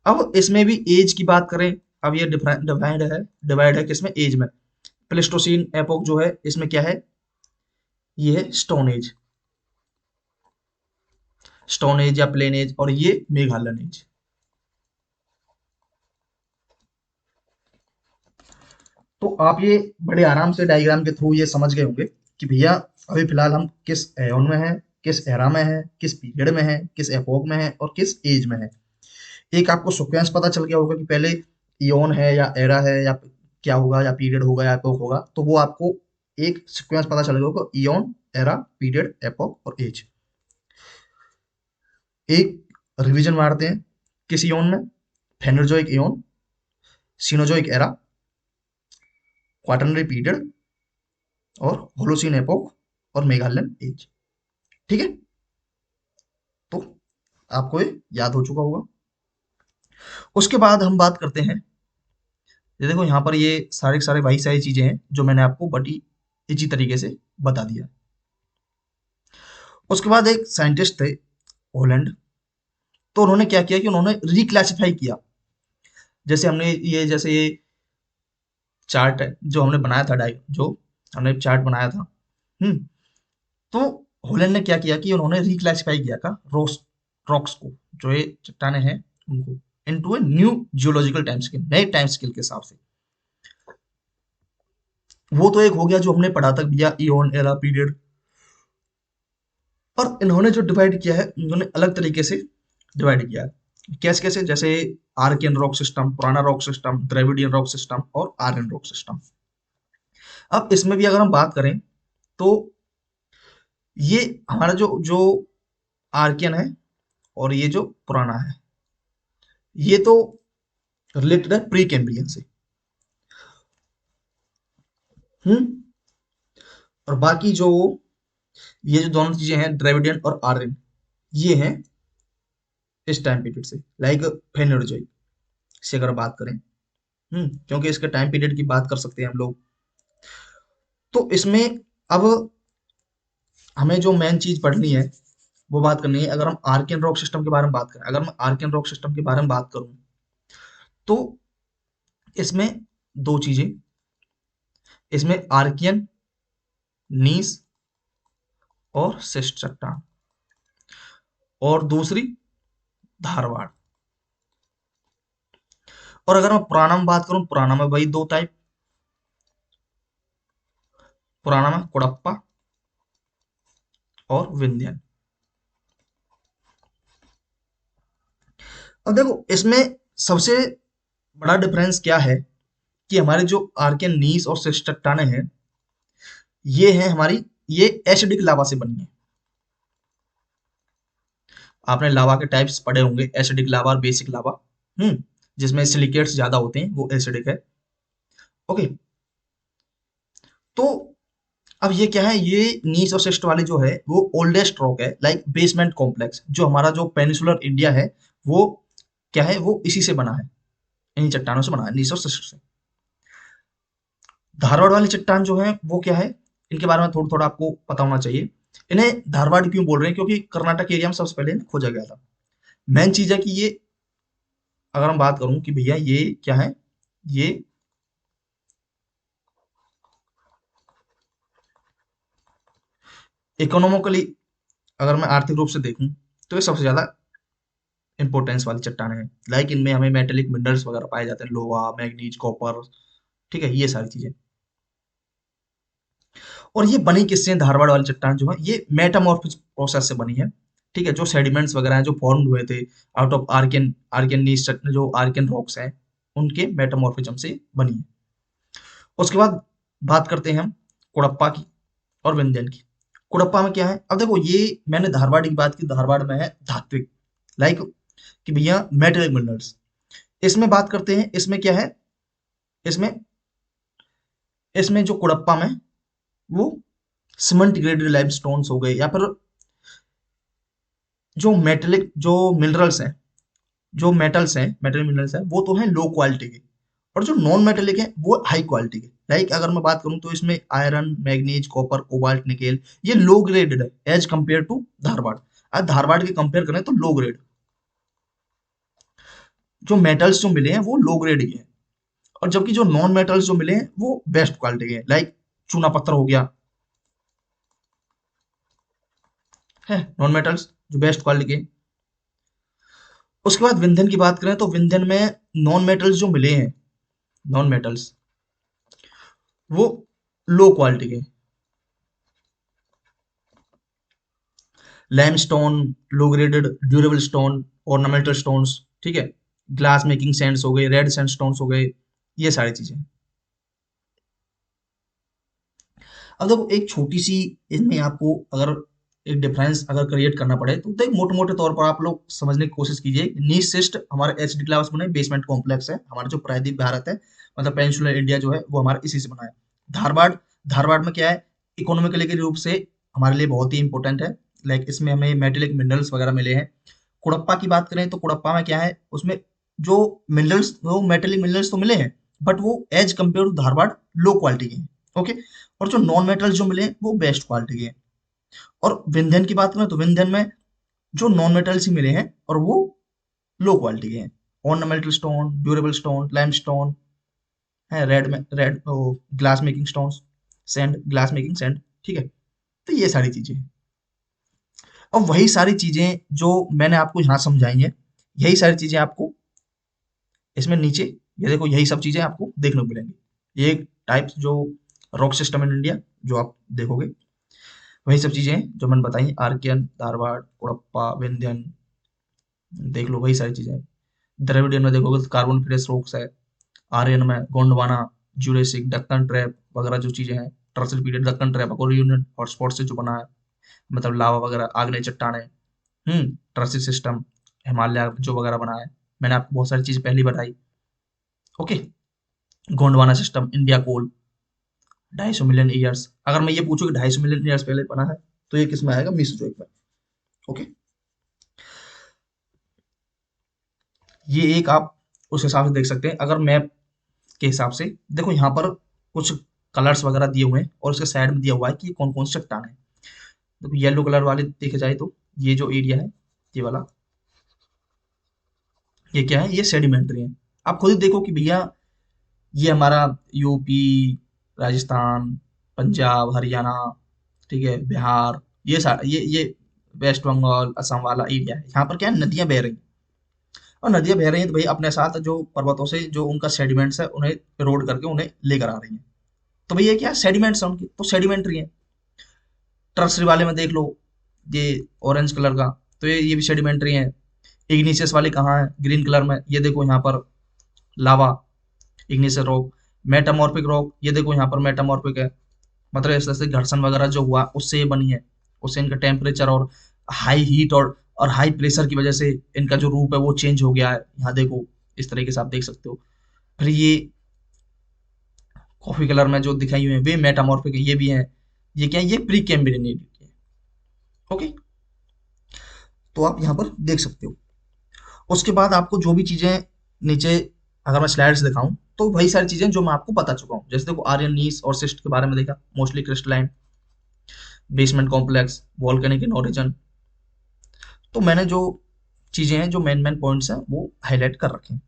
अब इसमें भी एज की बात करें, अब ये डिवाइड है किसमें, एज में। प्लेस्टोसीन एपोक जो है इसमें क्या है, ये है स्टोन एज, स्टोन एज या प्लेन एज, और ये मेघालन एज। तो आप ये बड़े आराम से डायग्राम के थ्रू ये समझ गए होंगे कि भैया अभी फिलहाल हम किस एओन में हैं, किस एरा में हैं, किस पीरियड में हैं, किस एपोक में हैं, और किस एज में हैं। एक आपको सीक्वेंस पता चल गया होगा कि पहले इयोन है या एरा है, या क्या होगा, या पीरियड होगा या एपोक होगा। तो वो आपको एक सीक्वेंस पता चल गया होगा, इयोन, एरा, पीरियड, एपोक और एज। एक रिवीजन मारते हैं, किस इयोन में, Phanerozoic eon, Cenozoic era, Quaternary period, और होलोसीन एपोक, और मेगालियन एज। ठीक है, तो आपको ये याद हो चुका होगा। उसके बाद हम बात करते हैं, ये देखो यहाँ पर ये सारे के सारे वही सारी चीजें हैं जो मैंने आपको बड़ी इजी तरीके से बता दिया। उसके बाद एक साइंटिस्ट थे होलैंड, तो उन्होंने क्या किया कि उन्होंने रिक्लासिफाई किया। जैसे ये चार्ट है जो हमने बनाया था, जो हमने चार्ट बनाया था। हम्म, तो होलैंड ने क्या किया कि उन्होंने रिक्लासिफाई किया था रॉक्स को, जो ये चट्टाने हैं उनको, into a new geological time scale, नए टाइम स्केल के हिसाब से। वो तो एक हो गया जो हमने पढ़ा था भैया, इयोन एरा पीरियड। और इन्होंने जो डिवाइड किया है, इन्होंने अलग तरीके से डिवाइड किया है। कैसे कैसे, जैसे आर्कियन रॉक सिस्टम, पुराना rock system, Dravidian rock system, और आर्यन रॉक सिस्टम। अब इसमें भी अगर हम बात करें, तो ये हमारा जो जो आर्कियन है और ये जो पुराना है, ये तो रिलेटेड है प्री कैम्ब्रियन से। हम्म, और बाकी जो ये जो दोनों चीजें हैं द्रविडियन और आर्यन, ये हैं इस टाइम पीरियड से, लाइक फेनर्जोइक से अगर बात करें। क्योंकि इसके टाइम पीरियड की बात कर सकते हैं हम लोग। तो इसमें अब हमें जो मेन चीज पढ़नी है वो बात करनी है। अगर हम आर्कियन रॉक सिस्टम के बारे में बात करें, अगर मैं आर्कियन रॉक सिस्टम के बारे में बात करूं, तो इसमें दो चीजें, इसमें आर्कियन नीस और शिष्ट चट्टान, और दूसरी धारवाड़। और अगर मैं पुराना में बात करूं, पुराना में वही दो टाइप, पुराना में कुड़प्पा और विंध्यन। अब देखो इसमें सबसे बड़ा डिफरेंस क्या है कि हमारे जो आर्कियन नीस और शिष्ट चट्टानें हैं, ये हैं हमारी, ये एसिडिक लावा से बनी है। आपने लावा के टाइप्स पढ़े होंगे, एसिडिक लावा और बेसिक लावा। जिसमें सिलिकेट्स ज्यादा होते हैं वो एसिडिक है। ओके। तो अब ये क्या है, ये नीस और शिष्ट वाली जो है वो ओल्डेस्ट रॉक है, लाइक बेसमेंट कॉम्प्लेक्स। जो हमारा जो पेनिसुलर इंडिया है वो क्या है, वो इसी से बना है, इन्हीं चट्टानों से बना है, नीस और शिष्ट से। धारवाड़ वाली चट्टान जो है वो क्या है, इनके बारे में थोड़ा थोड़ा आपको पता होना चाहिए। इन्हें धारवाड़ क्यों बोल रहे हैं, क्योंकि कर्नाटक एरिया में सबसे पहले इन्हें खोजा गया था। मेन चीज है कि ये, अगर हम बात करूं कि भैया ये क्या है, ये इकोनॉमिकली, अगर मैं आर्थिक रूप से देखूं, तो ये सबसे ज्यादा इंपॉर्टेंस वाली चट्टानें हैं। लाइक इनमें हमें मेटेलिक मिनरल्स वगैरह पाए जाते हैं, लोहा, मैग्नीज, कॉपर, ठीक है, ये सारी चीजें। और ये बनी किससे, धारवाड़ वाली चट्टान जो है ये मेटामॉर्फिक प्रोसेस से बनी है। ठीक है, जो सेडिमेंट्स वगैरह हैं जो फॉर्म हुए थे आउट ऑफ आर्कियन आर्कियन नीस, जो आर्कियन रॉक्स हैं, उनके मेटामॉर्फिज्म से बनी है। उसके बाद बात करते हैं हम कुड़प्पा की और विंध्यन की। कुड़प्पा में क्या है, अब देखो ये मैंने धारवाड़ की बात की, धारवाड़ में है धात्विक, लाइक कि भैया मेटल मिनरल्स। इसमें बात करते हैं, इसमें क्या है, इसमें इसमें जो कुड़प्पा में वो सीमेंट ग्रेडेड लाइमस्टोन्स हो गए, या फिर जो मेटेलिक जो मिनरल्स हैं, जो मेटल्स हैं, मेटल मिनरल्स हैं, वो तो हैं लो क्वालिटी के। और जो नॉन मेटेलिक है वो हाई क्वालिटी के। लाइक अगर मैं बात करूं तो इसमें iron, manganese, copper, cobalt, nickel, ये लो ग्रेडेड है एज कंपेयर टू धारवाड़। आज धारवाड़ के कंपेयर करें तो लो ग्रेड, जो मेटल्स जो मिले हैं वो लो ग्रेड के हैं। और जबकि जो नॉन मेटल्स जो मिले हैं वो बेस्ट क्वालिटी के हैं, लाइक चूना पत्थर हो गया, है नॉन मेटल्स जो बेस्ट क्वालिटी के हैं। उसके बाद विंध्यन की बात करें तो विंध्यन में नॉन मेटल्स जो मिले हैं, नॉन मेटल्स वो लो क्वालिटी के, limestone, low graded durable stone, ornamental stones, ठीक है, ग्लास मेकिंग सैंड्स हो गए, रेड सैंडस्टोन्स हो गए, ये सारी चीजें। अब देखो एक छोटी सी इसमें आपको अगर एक डिफरेंस अगर क्रिएट करना पड़े तो देख, मोटे मोटे तौर पर आप लोग समझने की कोशिश कीजिए। नीस सिस्ट हमारे एच डी क्लास बने, बेसमेंट कॉम्प्लेक्स है हमारा जो प्रायद्वीप भारत है, मतलब पेनिनसुलर इंडिया जो है वो हमारा इसी से बना है। धारवाड़, धारवाड़ में क्या है, इकोनॉमिकली के रूप से हमारे लिए बहुत ही इंपॉर्टेंट है। लाइक इसमें हमें मेटेलिक मिनरल्स वगैरह मिले हैं। कुड़प्पा की बात करें तो कुड़प्पा में क्या है, उसमें जो मिनरल्स, वो मेटेलिक मिनरल्स तो मिले हैं, बट वो as compare to Dharwar low quality के हैं। ओके। और जो नॉन मेटल्स जो मिले वो बेस्ट क्वालिटी के हैं। और विंध्यन की बात करें तो विंध्यन में जो नॉन मेटल्स ही मिले हैं और वो लो क्वालिटी के हैं। Ornamental stone, durable stone, lime stone है, रेड में red, glass making stones, sand, glass making sand, ठीक है। तो ये सारी चीजें हैं। और वही सारी चीजें जो मैंने आपको यहाँ समझाई हैं, यही सारी चीजें आपको इसमें नीचे, ये देखो यही सब चीजें आपको देखने को मिलेंगी। ये टाइप्स जो रॉक सिस्टम इन इंडिया जो आप देखोगे, वही सब चीजें हैं जो मैंने बताई, आर्कियन, धारवाड़, कुड़प्पा, विंध्यन, देख लो वही सारी चीजें हैं। द्रविडियन में देखोगे तो कार्बन फेरस रॉक्स है, आर्यन में गोंडवाना, ज्यूरेसिक, दक्कन ट्रैप वगैरह जो चीजें हैं, टर्सरी पीरियड दक्कन ट्रैप और यूनियन हॉटस्पॉट से जो बना है, मतलब लावा वगैरह, आग्नेय चट्टानें, टर्सरी सिस्टम, हिमालय जो वगैरह बना है, मैंने आपको बहुत सारी चीज पहले ही बताई। ओके। गोंडवाना सिस्टम, इंडिया कोल, 250 मिलियन ईयर्स। अगर मैं ये पूछूं कि 250 मिलियन ईयर्स पहले बना है, तो ये किस में आएगा? मीसोजोइक में। ओके, ये एक आप उस हिसाब से देख सकते हैं। अगर मैप के हिसाब से देखो, यहाँ पर कुछ कलर्स वगैरह दिए हुए हैं और उसके साइड में दिया हुआ है कि कौन कौन से चट्टान है। देखो येलो कलर वाले देखे जाए तो ये जो एरिया है, ये वाला, ये क्या है? ये सेडिमेंट्री है। आप खुद ही देखो कि भैया ये हमारा यूपी, राजस्थान, पंजाब, हरियाणा, ठीक है, बिहार, ये वेस्ट बंगाल, असम वाला एरिया है। यहाँ पर क्या है? नदियां बह रही हैं, और नदियां बह रही हैं तो भाई अपने साथ जो पर्वतों से जो उनका सेडिमेंट्स है उन्हें रोड करके उन्हें लेकर आ रही हैं। तो भैया क्या सेडिमेंट्स है उनकी, तो सेडिमेंट्री है। टर्सरी वाले में देख लो, ये ऑरेंज कलर का, तो ये भी सेडिमेंट्री है। इग्निशियस वाले कहाँ है? ग्रीन कलर में, ये देखो यहाँ पर लावा, इग्निशियस रॉक। मेटामॉर्फिक रॉक, ये देखो यहाँ पर मेटामॉर्फिक है, मतलब ऐसे ऐसे घर्षण वगैरह जो हुआ उससे ये बनी है। उससे इनका टेम्परेचर और हाई हीट और हाई प्रेशर की वजह से इनका जो रूप है वो चेंज हो गया है। यहाँ देखो, इस तरीके से आप देख सकते हो। फिर ये कॉफी कलर में जो दिखाई हुई है वे मेटामॉर्फिक है, ये भी है। ये क्या है? ये प्री कैम्ब्रियन एरिया है। ओके, तो आप यहाँ पर देख सकते हो। उसके बाद आपको जो भी चीजें नीचे, अगर मैं स्लाइड्स दिखाऊं, तो वही सारी चीजें जो मैं आपको बता चुका हूँ। जैसे देखो आर्यन नीस और सिस्ट के बारे में देखा, mostly crystalline, basement complex, volcanic in origin. तो मैंने जो चीजें हैं, जो मेन मेन पॉइंट्स हैं, वो हाईलाइट कर रखे हैं।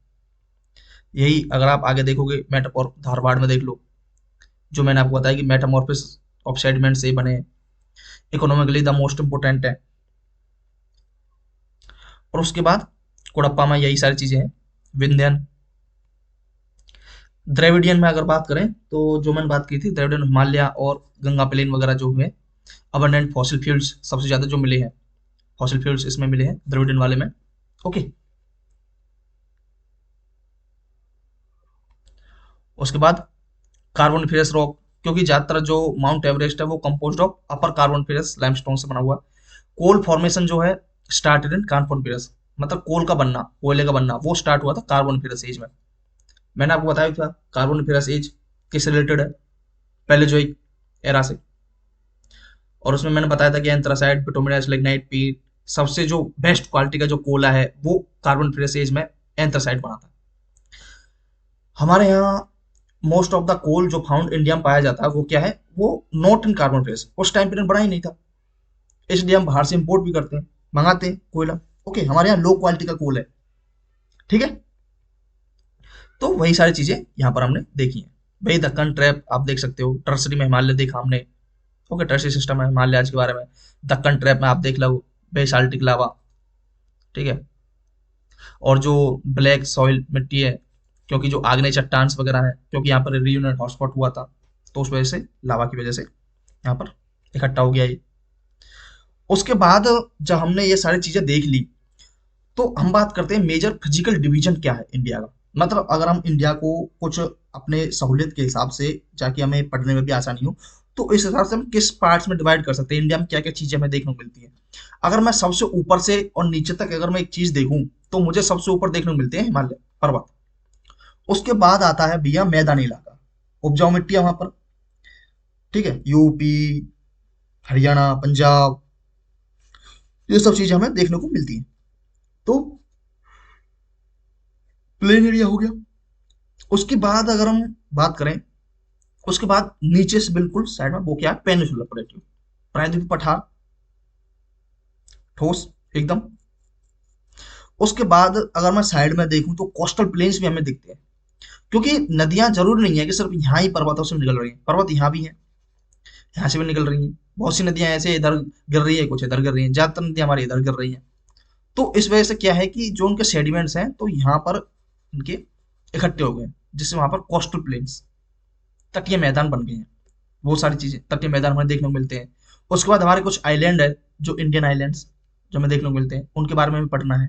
यही अगर आप आगे देखोगे मेटामॉर्फ धारवाड़ में देख लो, जो मैंने आपको बताया कि मेटामॉर्फिस ऑफ सेडिमेंट से बने, इकोनॉमिकली द मोस्ट इंपोर्टेंट है। और उसके बाद कोडप्पा में यही सारी चीजें हैं। विंध्यन, द्रविडियन में अगर बात करें तो जो मैंने बात की थी, द्रविडियन हिमालय और गंगा प्लेन वगैरह जो हुए, अबंडेंट फॉसिल फ्यूल्स सबसे ज्यादा जो मिले हैं, फॉसिल फ्यूल्स इसमें मिले हैं द्रविडियन वाले में। ओके, उसके बाद कार्बोनिफेरस रॉक, क्योंकि ज्यादातर जो माउंट एवरेस्ट है वो composed of upper Carboniferous limestone से बना हुआ है। कोल फॉर्मेशन जो है स्टार्टेड इन कार्बोनिफेरस, मतलब कोल का बनना, कोयले का बनना, वो स्टार्ट हुआ था कार्बोनिफेरस एज में। मैंने आपको बताया था कार्बोनिफेरस एज किससे रिलेटेड है? पैलेजोइक एरा से। और उसमें मैंने बताया था कि एंथ्रासाइट, बिटुमिनस, लिग्नाइट, पीट, सबसे जो बेस्ट क्वालिटी का जो कोला है वो कार्बोनिफेरस एज में एंथ्रासाइट बना था। हमारे यहाँ मोस्ट ऑफ द कोल जो फाउंड इंडिया में पाया जाता है वो क्या है? वो नॉट इन कार्बोनिफेरस, उस टाइम पीरियड बड़ा ही नहीं था, इसलिए हम बाहर से इंपोर्ट भी करते हैं, मंगाते हैं कोयला। ओके, हमारे यहाँ लो क्वालिटी का कोल है, ठीक है। तो वही सारी चीजें यहाँ पर हमने देखी हैं। भाई दक्कन ट्रैप आप देख सकते हो, टर्सरी में हिमालय देखा हमने। ओके, टर्सरी सिस्टम है हिमालय के बारे में। दक्कन ट्रैप में आप देख लो बेसाल्टिक लावा, ठीक है। और जो ब्लैक सॉइल मिट्टी है, क्योंकि जो आग्नेय चट्टान वगैरह है, क्योंकि यहाँ पर रीयूनियन हॉटस्पॉट हुआ था, तो उस वजह से लावा की वजह से यहाँ पर इकट्ठा हो गया ये। उसके बाद जब हमने ये सारी चीजें देख ली, तो हम बात करते हैं मेजर फिजिकल डिवीजन क्या है इंडिया का। मतलब अगर हम इंडिया को कुछ अपने सहूलियत के हिसाब से, जाके हमें पढ़ने में भी आसानी हो, तो इस हिसाब से हम किस पार्ट्स में डिवाइड कर सकते हैं, इंडिया में क्या क्या चीजें हमें देखने को मिलती है। अगर मैं सबसे ऊपर से और नीचे तक अगर मैं एक चीज देखूं, तो मुझे सबसे ऊपर देखने को मिलते हैं हिमालय पर्वत। उसके बाद आता है भैया मैदानी इलाका, उपजाऊ मिट्टी है वहां पर, ठीक है, यूपी, हरियाणा, पंजाब, ये सब चीजें हमें देखने को मिलती हैं। तो प्लेन एरिया हो गया। उसके बाद अगर हम बात करें, उसके बाद नीचे से बिल्कुल साइड में वो क्या है? पेनिनसुलर प्लेट्यू, प्रायद्वीप पठार, ठोस एकदम। उसके बाद अगर मैं साइड में देखूं तो कोस्टल प्लेन्स भी हमें दिखते हैं, क्योंकि नदियां जरूर नहीं है कि सिर्फ यहाँ ही पर्वतों से निकल रही हैं, पर्वत यहाँ भी है, यहाँ से भी निकल रही हैं। बहुत सी नदियां ऐसे इधर गिर रही है, कुछ इधर गिर रही हैं, ज्यादातर नदियां हमारी इधर गिर रही हैं। तो इस वजह से क्या है कि जो उनके सेडिमेंट्स हैं तो यहाँ पर इनके इकट्ठे हो गए, जिससे वहां पर कोस्टल प्लेन्स, तटीय मैदान बन गए हैं। वो सारी चीजें तटीय मैदान हमें देखने को मिलते हैं। उसके बाद हमारे कुछ आइलैंड है, जो इंडियन आइलैंड्स जो हमें देखने को मिलते हैं, उनके बारे में भी पढ़ना है।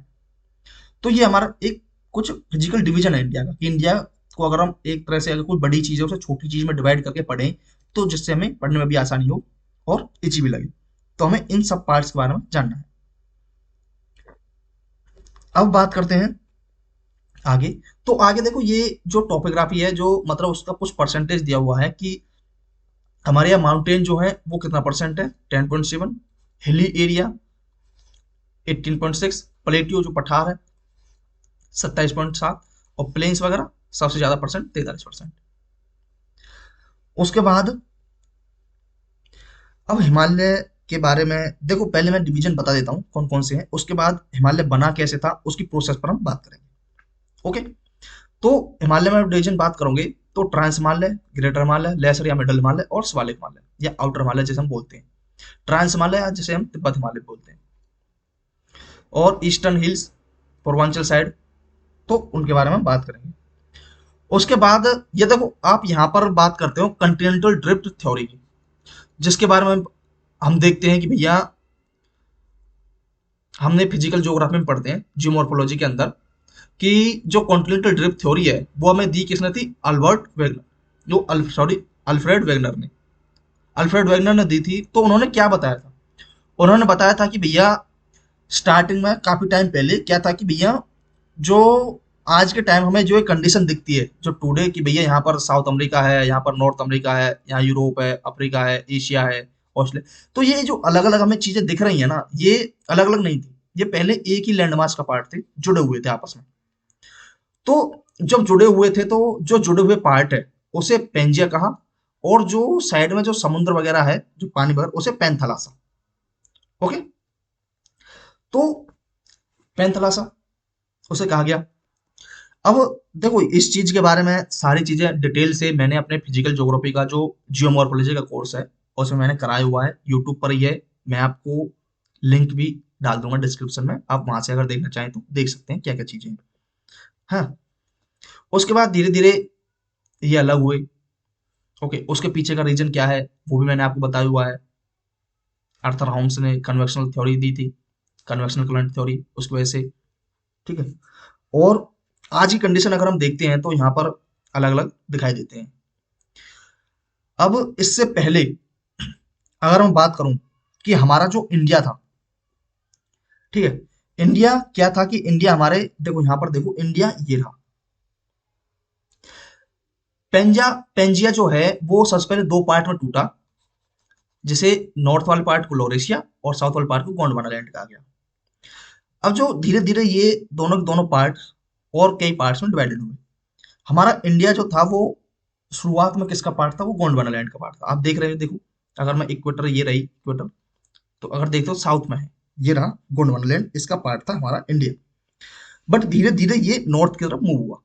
तो ये हमारा एक कुछ फिजिकल डिवीजन है इंडिया का, कि इंडिया को अगर हम एक तरह से अगर कोई बड़ी चीज है उसे छोटी चीज में डिवाइड करके पढ़ें, तो जिससे हमें पढ़ने में भी आसानी हो और इजी भी लगे। तो हमें इन सब पार्ट्स के बारे में जानना है। अब बात करते हैं आगे। तो आगे देखो, ये जो टोपोग्राफी है, जो मतलब उसका कुछ परसेंटेज दिया हुआ है कि हमारे यहाँ माउंटेन जो है वो कितना परसेंट है, 10.7, हिली एरिया 18.6, प्लेटियो जो पठार है 27.7, और प्लेन्स वगैरह सबसे ज्यादा परसेंट 43%। उसके बाद अब हिमालय के बारे में देखो, पहले मैं डिवीजन बता देता हूँ कौन कौन से हैं, उसके बाद हिमालय बना कैसे था उसकी प्रोसेस पर हम बात करेंगे। ओके, तो हिमालय में डिवीजन बात करोगे तो trans Himalaya, greater Himalaya, lesser या मिडल हिमालय और शिवालिक हिमालय या आउटर हिमालय जैसे हम बोलते हैं, ट्रांस हिमालय या जिसे हम तिब्बत हिमालय बोलते हैं, और ईस्टर्न हिल्स पूर्वांचल साइड, तो उनके बारे में बात करेंगे। उसके बाद ये देखो, आप यहाँ पर बात करते हो कंटिनेंटल ड्रिफ्ट थ्योरी की, जिसके बारे में हम देखते हैं कि भैया हमने फिजिकल ज्योग्राफी में पढ़ते हैं जियोमॉर्फोलॉजी के अंदर कि जो कॉन्टिनेंटल ड्रिफ्ट थ्योरी है वो हमें दी किसने थी, अल्बर्ट वेगनर, जो सॉरी अल्फ्रेड वेगनर ने, अल्फ्रेड वेगनर ने दी थी। तो उन्होंने क्या बताया था, उन्होंने बताया था कि भैया स्टार्टिंग में काफी टाइम पहले क्या था कि भैया जो आज के टाइम हमें जो एक कंडीशन दिखती है जो टुडे कि भैया यहाँ पर साउथ अमेरिका है, यहाँ पर नॉर्थ अमेरिका है, यहाँ यूरोप है, अफ्रीका है, एशिया है, ऑस्ट्रेलिया, तो ये जो अलग अलग हमें चीजें दिख रही है ना, ये अलग अलग नहीं थी, ये पहले एक ही लैंडमास का पार्ट थे, जुड़े हुए थे आपस में। तो जब जुड़े हुए थे तो जो जुड़े हुए पार्ट है उसे पेंजिया कहा, और जो साइड में जो समुद्र वगैरह है जो पानी वगैरह उसे पैंथलासा। ओके, तो पैंथलासा उसे कहा गया। अब देखो, इस चीज के बारे में सारी चीजें डिटेल से मैंने अपने फिजिकल ज्योग्राफी का जो जियोमॉर्फोलॉजी का कोर्स है उसमें मैंने कराया हुआ है, यूट्यूब पर ही है। मैं आपको लिंक भी डाल दूंगा डिस्क्रिप्शन में, आप वहां से अगर देखना चाहें तो देख सकते हैं क्या क्या चीजें हैं। हाँ, उसके बाद धीरे धीरे ये अलग हुए। ओके, उसके पीछे का रीजन क्या है वो भी मैंने आपको बताया हुआ है। आर्थर होम्स ने कन्वेक्शनल थ्योरी दी थी, कन्वेक्शनल करंट थ्योरी, उसकी वजह से। ठीक है, और आज की कंडीशन अगर हम देखते हैं तो यहाँ पर अलग अलग दिखाई देते हैं। अब इससे पहले अगर मैं बात करूं कि हमारा जो इंडिया था, ठीक है, इंडिया क्या था कि इंडिया हमारे, देखो यहाँ पर देखो इंडिया ये रहा। पेंजा पेंजिया जो है वो सबसे पहले दो पार्ट में टूटा, जिसे नॉर्थ वाले पार्ट को लोरेशिया और साउथ वाले पार्ट को गोंडवाना लैंड कहा गया। अब जो धीरे धीरे ये दोनों के दोनों पार्ट और कई पार्ट्स में डिवाइडेड हुए। हमारा इंडिया जो था वो शुरुआत में किसका पार्ट था, वो गोंडवाना लैंड का पार्ट था। आप देख रहे हो, देखो अगर मैं इक्वेटर, ये रही इक्वेटर, तो अगर देखते हो साउथ में है, ये रहा गोंडवाना लैंड, इसका पार्ट था हमारा इंडिया। बट धीरे धीरे ये नॉर्थ की तरफ मूव हुआ,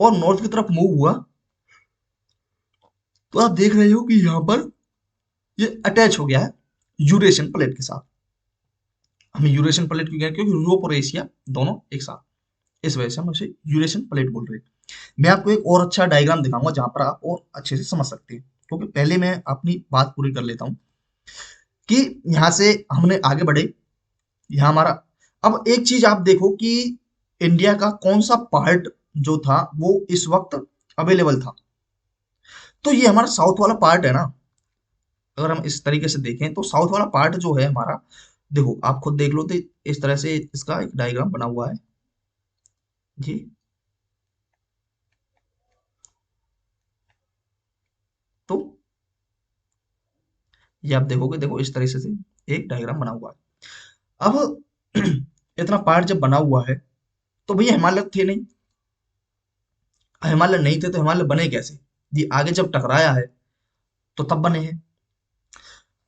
और नॉर्थ की तरफ मूव हुआ तो आप देख रहे हो कि यहाँ पर ये अटैच हो गया है यूरेशियन प्लेट के साथ। हम यूरेशियन प्लेट क्यों कह रहे हैं, क्योंकि यूरोप और एशिया दोनों एक साथ, इस वजह से हम उसे यूरेशियन प्लेट बोल रहे हैं। मैं आपको एक और अच्छा डायग्राम दिखाऊंगा जहां पर आप और अच्छे से समझ सकते हैं, क्योंकि पहले मैं अपनी बात पूरी कर लेता हूँ कि यहाँ से हमने आगे बढ़े, यहाँ हमारा। अब एक चीज आप देखो कि इंडिया का कौन सा पार्ट जो था वो इस वक्त अवेलेबल था, तो ये हमारा साउथ वाला पार्ट है ना। अगर हम इस तरीके से देखें तो साउथ वाला पार्ट जो है हमारा, देखो आप खुद देख लो तो इस तरह से इसका एक डायग्राम बना हुआ है जी। तो ये आप देखोगे, देखो इस तरीके से एक डायग्राम बना हुआ है। अब इतना पार्ट जब बना हुआ है तो भैया हिमालय थे नहीं, हिमालय नहीं थे तो हिमालय बने कैसे, ये आगे जब टकराया है तो तब बने हैं।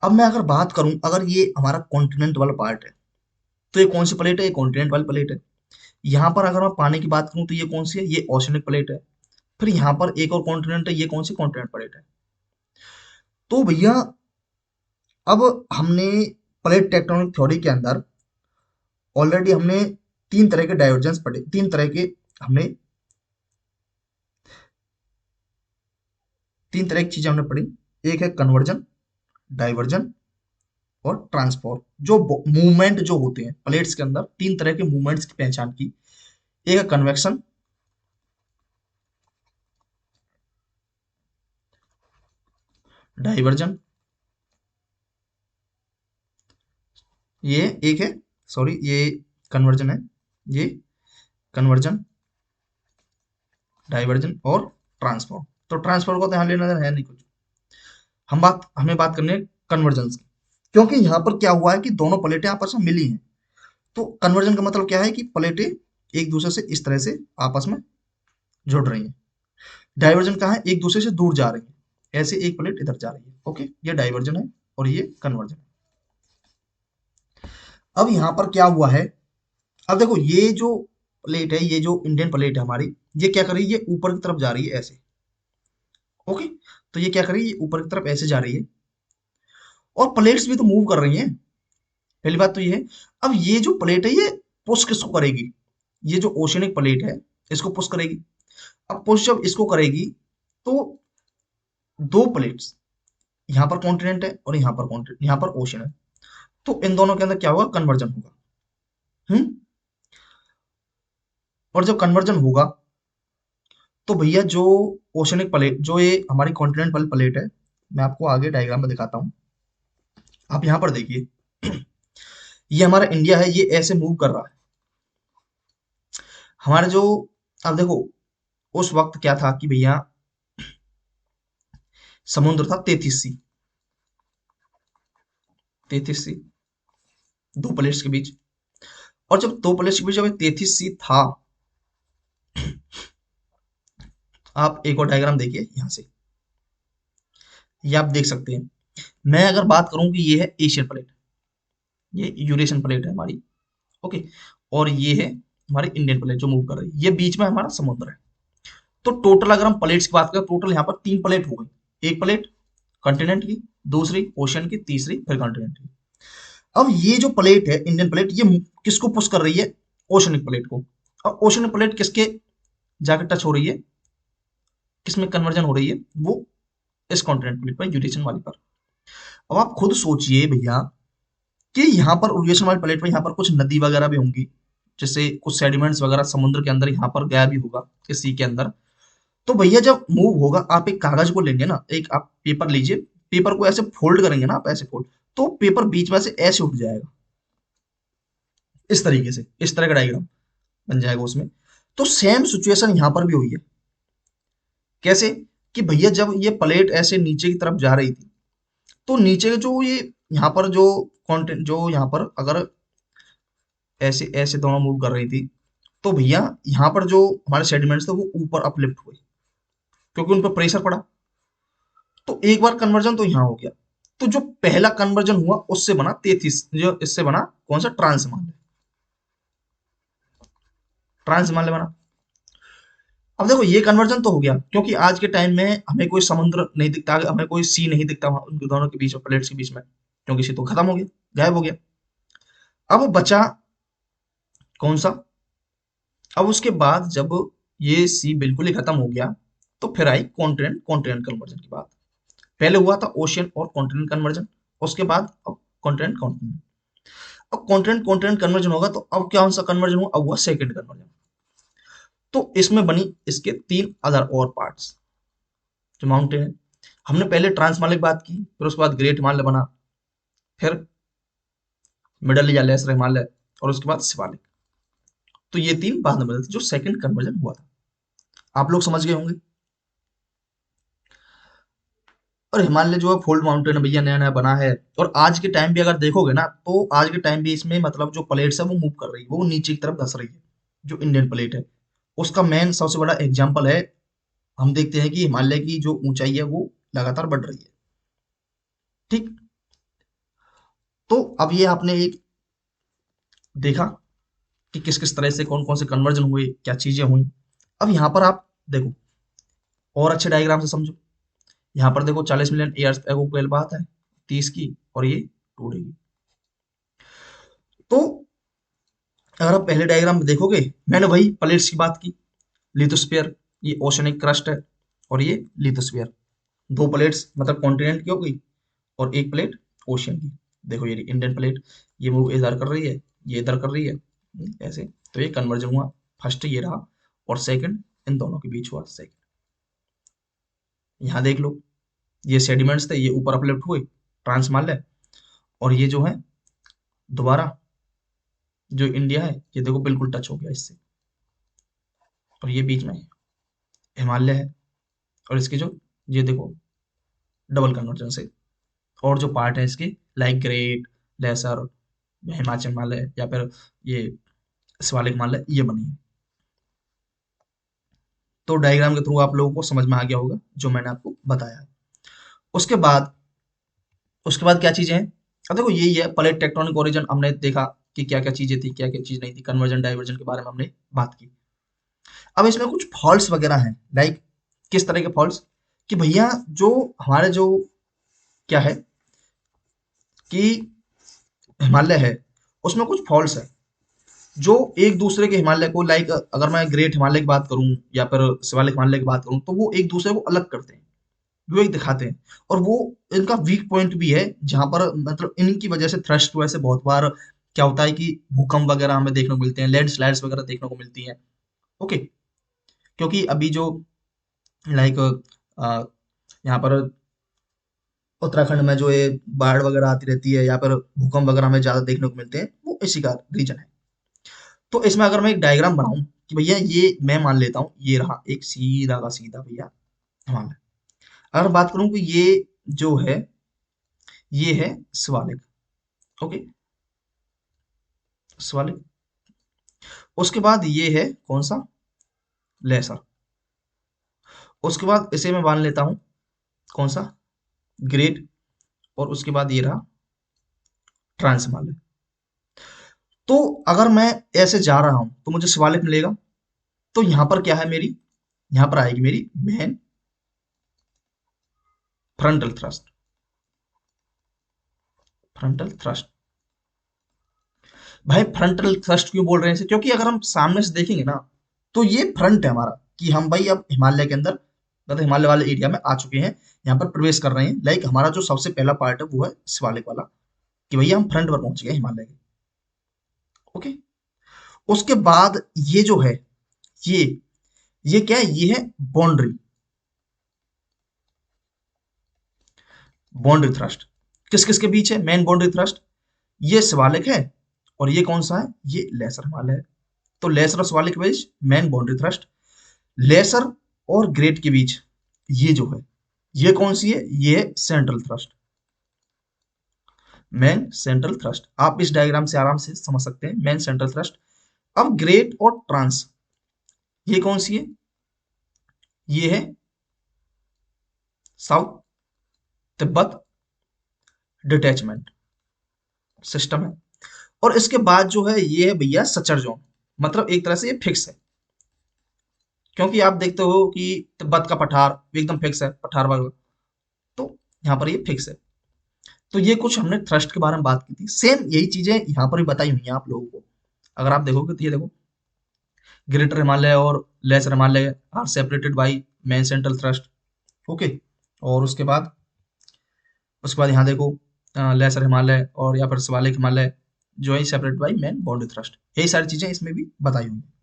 अब मैं अगर बात करूं, अगर ये हमारा कॉन्टिनेंट वाला पार्ट है तो ये कौन सी प्लेट है, ये कॉन्टिनेंट वाली प्लेट है। यहाँ पर अगर मैं पानी की बात करूं तो ये कौन सी है, ये ओशनिक प्लेट है। फिर यहाँ पर एक और कॉन्टिनेंट है, ये कौन सी कॉन्टिनेंट प्लेट है। तो भैया अब हमने प्लेट टेक्टोनिक थ्योरी के अंदर ऑलरेडी हमने तीन तरह के डाइवर्जेंस पढ़े, तीन तरह के हमने, तीन तरह की चीजें हमने पढ़ी। एक है कन्वर्जन, डाइवर्जन और ट्रांसफॉर। जो मूवमेंट जो होते हैं प्लेट्स के अंदर, तीन तरह के मूवमेंट्स की पहचान की। एक है कन्वेक्शन, डाइवर्जन, ये एक है, सॉरी ये कन्वर्जन है, ये कन्वर्जन, डाइवर्जन और ट्रांसफॉर्म। तो ट्रांसफर को तो यहाँ लेना देना है नहीं कुछ। हमें बात करनी है कन्वर्जेंस की, क्योंकि यहाँ पर क्या हुआ है कि दोनों प्लेटें आपस में मिली हैं। तो कन्वर्जन का मतलब क्या है कि प्लेटें एक दूसरे से इस तरह से आपस में जुड़ रही हैं। डाइवर्जन कहाँ है, एक दूसरे से दूर जा रही है, ऐसे एक प्लेट इधर जा रही है। ओके, ये डाइवर्जन है और ये कन्वर्जन है। अब यहाँ पर क्या हुआ है, अब देखो ये जो प्लेट है, ये जो इंडियन प्लेट है हमारी, ये क्या कर रही है, ये ऊपर की तरफ जा रही है ऐसे। ओके, तो ये क्या कर रही है, ये ऊपर की तरफ ऐसे जा रही है, और प्लेट्स भी तो मूव कर रही हैं। पहली बात तो ये है। अब ये जो प्लेट है, ये पुश किसको करेगी, ये जो ओशियनिक प्लेट है इसको पुश करेगी। अब पुश जब इसको करेगी, तो दो प्लेट्स, यहाँ पर कॉन्टिनेंट है और यहाँ पर कॉन्टिनेंट, यहाँ पर ओशन है, तो इन दोनों के अंदर क्या होगा, कन्वर्जन होगा। हम्म। और जब कन्वर्जन होगा, तो भैया जो ओशनिक प्लेट, जो ये हमारी कॉन्टिनेंट वाली प्लेट है, मैं आपको आगे डायग्राम में दिखाता हूँ। आप यहाँ पर देखिए, ये हमारा इंडिया है, ये ऐसे मूव कर रहा है हमारे जो, अब देखो उस वक्त क्या था कि भैया समुद्र था 33 सी, 33 सी, दो प्लेट्स के बीच। और जब दो प्लेट्स के बीच जब 33 सी था, आप एक और डायग्राम देखिए यहाँ से, ये आप देख सकते हैं। मैं अगर बात करूं कि ये है एशियन प्लेट, ये यूरेशियन प्लेट है हमारी। ओके, और ये है हमारी इंडियन प्लेट जो मूव कर रही है, ये बीच में हमारा समुद्र है। तो टोटल अगर हम प्लेट्स की बात करें, टोटल यहाँ पर तीन प्लेट हो गई, एक प्लेट कॉन्टिनेंट की, दूसरी ओशियन की, तीसरी फिर कॉन्टिनेंट की। अब ये जो प्लेट है इंडियन प्लेट, ये किसको पुश कर रही है, ओशनिक प्लेट को। और ओशनिक प्लेट किसके जाकर टच हो रही है, किसमें कन्वर्जन हो रही है, वो इस कॉन्टिनेंट प्लेट पर, यूरेशियन वाली पर। अब आप खुद सोचिए भैया कि यहाँ पर यूरेशियन वाली प्लेट पर यहाँ पर कुछ नदी वगैरह भी होंगी, जैसे कुछ सेडिमेंट्स वगैरह समुद्र के अंदर यहाँ पर गया भी होगा इस सी के अंदर। तो भैया जब मूव होगा, आप एक कागज को लेंगे ना, एक आप पेपर लीजिए, पेपर को ऐसे फोल्ड करेंगे ना, आप ऐसे फोल्ड, तो पेपर बीच में से ऐसे उठ जाएगा, इस तरीके से, इस तरह का डायग्राम बन जाएगा उसमें। तो सेम सिचुएशन यहाँ पर भी हुई है। कैसे, कि भैया जब ये प्लेट ऐसे नीचे की तरफ जा रही थी, तो नीचे जो ये यहाँ पर जो कंटेंट, जो यहाँ पर अगर ऐसे ऐसे दोनों मूव कर रही थी, तो भैया यहाँ पर जो हमारे सेडिमेंट्स थे वो ऊपर अपलिफ्ट हुए, क्योंकि उन पर प्रेशर पड़ा। तो एक बार कन्वर्जन तो यहाँ हो गया। तो जो पहला कन्वर्जन हुआ उससे बना 33, जो इससे बना कौन सा, ट्रांस हिमालय, ट्रांस हिमालय बना। अब देखो ये कन्वर्जन तो हो गया, क्योंकि आज के टाइम में हमें कोई समुद्र नहीं दिखता, हमें कोई सी नहीं दिखता वहां उन दोनों के बीच में, प्लेट्स के बीच में, क्योंकि सी तो खत्म हो गया, गायब हो गया। अब बचा कौन सा, अब उसके बाद जब ये सी बिल्कुल ही खत्म हो गया, तो फिर आई कॉन्टिनेंट कॉन्टिनेंट कन्वर्जन की बात। पहले हुआ था ओशियन और कॉन्टिनेंट कन्वर्जन, उसके बाद अब कॉन्टिनेंट कॉन्टिनेंट। अब कॉन्टिनेंट कॉन्टिनेंट कन्वर्जन होगा, तो अब क्या सा कन्वर्जन हुआ, अब हुआ सेकंड कन्वर्जन। तो इसमें बनी इसके तीन अदर और पार्ट्स, जो माउंटेन है। हमने पहले ट्रांस हिमालय की बात की, फिर उसके बाद ग्रेट हिमालय बना, फिर मिडल या लेसर हिमालय, और उसके बाद शिवालिक। तो ये तीन बाद में बदले थे, जो सेकंड कन्वर्जन हुआ था। आप लोग समझ गए होंगे। और हिमालय जो है फोल्ड माउंटेन है भैया, नया नया बना है। और आज के टाइम भी अगर देखोगे ना, तो आज के टाइम भी इसमें मतलब जो प्लेट्स है वो मूव कर रही है, वो नीचे की तरफ धस रही है, जो इंडियन प्लेट है। उसका मेन सबसे बड़ा एग्जाम्पल है, हम देखते हैं कि हिमालय की जो ऊंचाई है वो लगातार बढ़ रही है। ठीक। तो अब ये आपने एक देखा कि किस किस तरह से कौन कौन से कन्वर्जन हुए, क्या चीजें हुई। अब यहाँ पर आप देखो, और अच्छे डायग्राम से समझो। यहाँ पर देखो 40 मिलियन ईयर्स एगो की बात है, 30 की, और ये टूटेगी। तो अगर आप पहले डायग्राम में देखोगे, मैंने वही प्लेट्स की बात की, लिथोस्फीयर, ये ओशनिक क्रस्ट है, और ये लिथोस्फीयर। दो प्लेट्स मतलब कॉन्टिनेंट की हो गई, और एक प्लेट ओशियन की। देखो ये इंडियन प्लेट, ये मूव इधर कर रही है, ये इधर कर रही है, ऐसे। तो ये कन्वर्जन हुआ, फर्स्ट ये रहा, और सेकंड इन दोनों के बीच हुआ सेकंड। यहाँ देख लो, ये सेडिमेंट्स थे, ये ऊपर अपलिफ्ट हुए, ट्रांस हिमालय, और ये जो है दोबारा जो इंडिया है, ये देखो बिल्कुल टच हो गया इससे, और ये बीच में हिमालय है, और इसके जो ये देखो डबल कन्वर्जेंस है। और जो पार्ट है इसके like great, lesser, Himachal Himalaya या फिर ये शिवालिक हिमालय ये बनी है। तो डायग्राम के थ्रू आप लोगों को समझ में आ गया होगा जो मैंने आपको बताया। उसके बाद उसके बाद क्या चीजें हैं? अब देखो यही है प्लेट टेक्टोनिक ओरिजिन, हमने देखा कि क्या क्या चीजें थी क्या क्या चीज नहीं थी, कन्वर्जन डाइवर्जन के बारे में हमने बात की। अब इसमें कुछ फॉल्ट्स वगैरह हैं, लाइक किस तरह के फॉल्ट्स? कि भैया जो हमारे जो क्या है कि हिमालय है उसमें कुछ फॉल्ट्स है जो एक दूसरे के हिमालय को, लाइक अगर मैं ग्रेट हिमालय की बात करूं या फिर शिवालिक हिमालय की बात करूं, तो वो एक दूसरे को अलग करते हैं, विवेक दिखाते हैं। और वो इनका वीक पॉइंट भी है, जहां पर मतलब इनकी वजह से थ्रस्ट की वजह से बहुत बार क्या होता है कि भूकंप वगैरह हमें देखने को मिलते हैं, लैंडस्लाइड्स वगैरह देखने को मिलती हैं। ओके, क्योंकि अभी जो लाइक यहाँ पर उत्तराखंड में जो ये बाढ़ वगैरह आती रहती है या फिर भूकंप वगैरह हमें ज्यादा देखने को मिलते हैं, वो इसी का रीजन है। तो इसमें अगर मैं एक डायग्राम बनाऊं कि भैया ये मैं मान लेता हूँ ये रहा एक सीधा का सीधा भैया हिमालय। अगर बात करूं कि ये जो है ये है शिवालिक। ओके, शिवालिक। उसके बाद ये है कौन सा? लेसर। उसके बाद इसे मैं मान लेता हूं कौन सा? ग्रेट। और उसके बाद ये रहा ट्रांस हिमालय। तो अगर मैं ऐसे जा रहा हूं तो मुझे शिवालिक मिलेगा। तो यहां पर क्या है मेरी? यहां पर आएगी मेरी main frontal thrust. Frontal thrust. भाई फ्रंटल थ्रस्ट क्यों बोल रहे हैं इसे? क्योंकि अगर हम सामने से देखेंगे ना तो ये फ्रंट है हमारा, कि हम भाई अब हिमालय के अंदर, मतलब हिमालय वाले एरिया में आ चुके हैं, यहाँ पर प्रवेश कर रहे हैं। लाइक हमारा जो सबसे पहला पार्ट है वो है शिवालिक वाला, कि भैया हम फ्रंट पर पहुंच गए हिमालय के। ओके। उसके बाद ये जो है ये ये क्या है? ये है बाउंड्री, बाउंड्री थ्रस्ट। किस किस के बीच है मेन बाउंड्री थ्रस्ट? ये शिवालिक है और ये कौन सा है? ये लेसर हिमालय है। तो लेसर और शिवालिक के बीच मेन बाउंड्री थ्रस्ट। लेसर और ग्रेट के बीच ये जो है ये कौन सी है? ये है central thrust, main central thrust. आप इस डायग्राम से आराम से समझ सकते हैं मेन सेंट्रल थ्रस्ट। अब ग्रेट और ट्रांस ये कौन सी है? ये है साउथ तिब्बत डिटैचमेंट सिस्टम है। और इसके बाद जो है ये है भैया सचर जोन, मतलब एक तरह से ये फिक्स है, क्योंकि आप देखते हो कि तिब्बत का पठार एकदम फिक्स है, पठार वगैरह। तो यहाँ पर ये फिक्स है। तो ये कुछ हमने थ्रस्ट के बारे में बात की थी, सेम यही चीजें यहाँ पर भी बताई हुई हैं आप लोगों को। अगर आप देखोगे तो ये देखो ग्रेटर हिमालय और lesser Himalaya are separated by main central thrust. Okay. और उसके बाद यहाँ देखो लेसर हिमालय और या फिर शिवालिक हिमालय जो है separate by main boundary thrust. यही सारी चीजें इसमें भी बताई हुई हैं।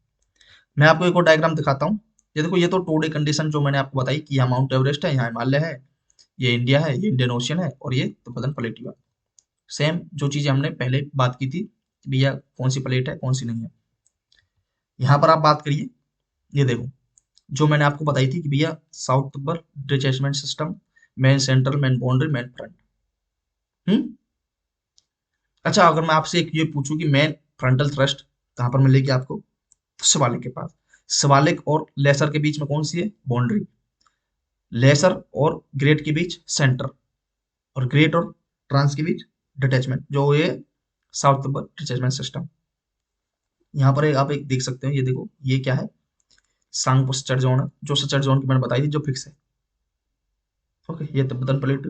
मैं आपको एक और डायग्राम दिखाता हूँ। ये देखो ये तो टू डे कंडीशन जो मैंने आपको बताई कि यहाँ माउंट एवरेस्ट है, यहाँ हिमालय है, ये इंडिया है, ये इंडियन ओशियन है और ये तिब्बतन प्लेटियो है। सेम जो चीजें हमने पहले बात की थी कि भैया कौन सी प्लेट है कौन सी नहीं है। यहाँ पर आप बात करिए, ये देखो जो मैंने आपको बताई थी कि भैया south Tibet detachment system, main central, main boundary, main front. Hmm. अच्छा, अगर मैं आपसे एक ये पूछूं कि मेन फ्रंटल थ्रस्ट कहाँ पर मिलेगी आपको? शिवालिक के पास। शिवालिक और लेसर के बीच में कौन सी है? बाउंड्री। लेसर और ग्रेट के बीच सेंटर, और ग्रेट और ट्रांस के बीच डिटैचमेंट, जो ये साउथ तिब्बत डिटैचमेंट सिस्टम। यहाँ पर आप एक देख सकते हो, ये देखो ये क्या है? सांगपो सचर जोन है, जो सचर जोन की मैंने बताई थी जो फिक्स है। ओके, ये तिब्बतन प्लेट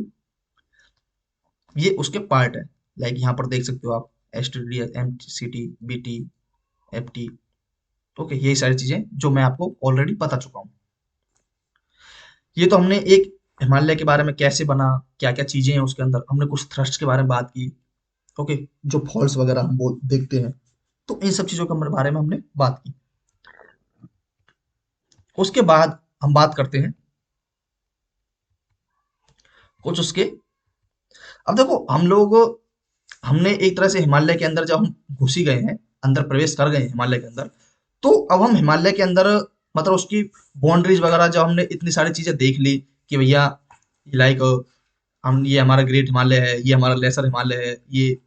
ये उसके पार्ट है। लाइक यहाँ पर देख सकते हो आप S T D, M C T, B T, F T. Okay, यही सारी चीजें जो मैं आपको ऑलरेडी बता चुका हूँ। ये तो हमने एक हिमालय के बारे में कैसे बना, क्या क्या चीजें हैं उसके अंदर, हमने कुछ थ्रस्ट के बारे में बात की। ओके, जो फॉल्स वगैरह हम बोल देखते हैं, तो इन सब चीजों के बारे में हमने बात की। उसके बाद हम बात करते हैं कुछ उसके। अब देखो हम लोग, हमने एक तरह से हिमालय के अंदर जब हम घुस ही गए हैं, अंदर प्रवेश कर गए हैं हिमालय के अंदर, तो अब हम हिमालय के अंदर मतलब उसकी बाउंड्रीज वगैरह जब हमने इतनी सारी चीजें देख ली कि भैया लाइक हम ये हमारा ग्रेट हिमालय है, ये हमारा लेसर हिमालय है, ये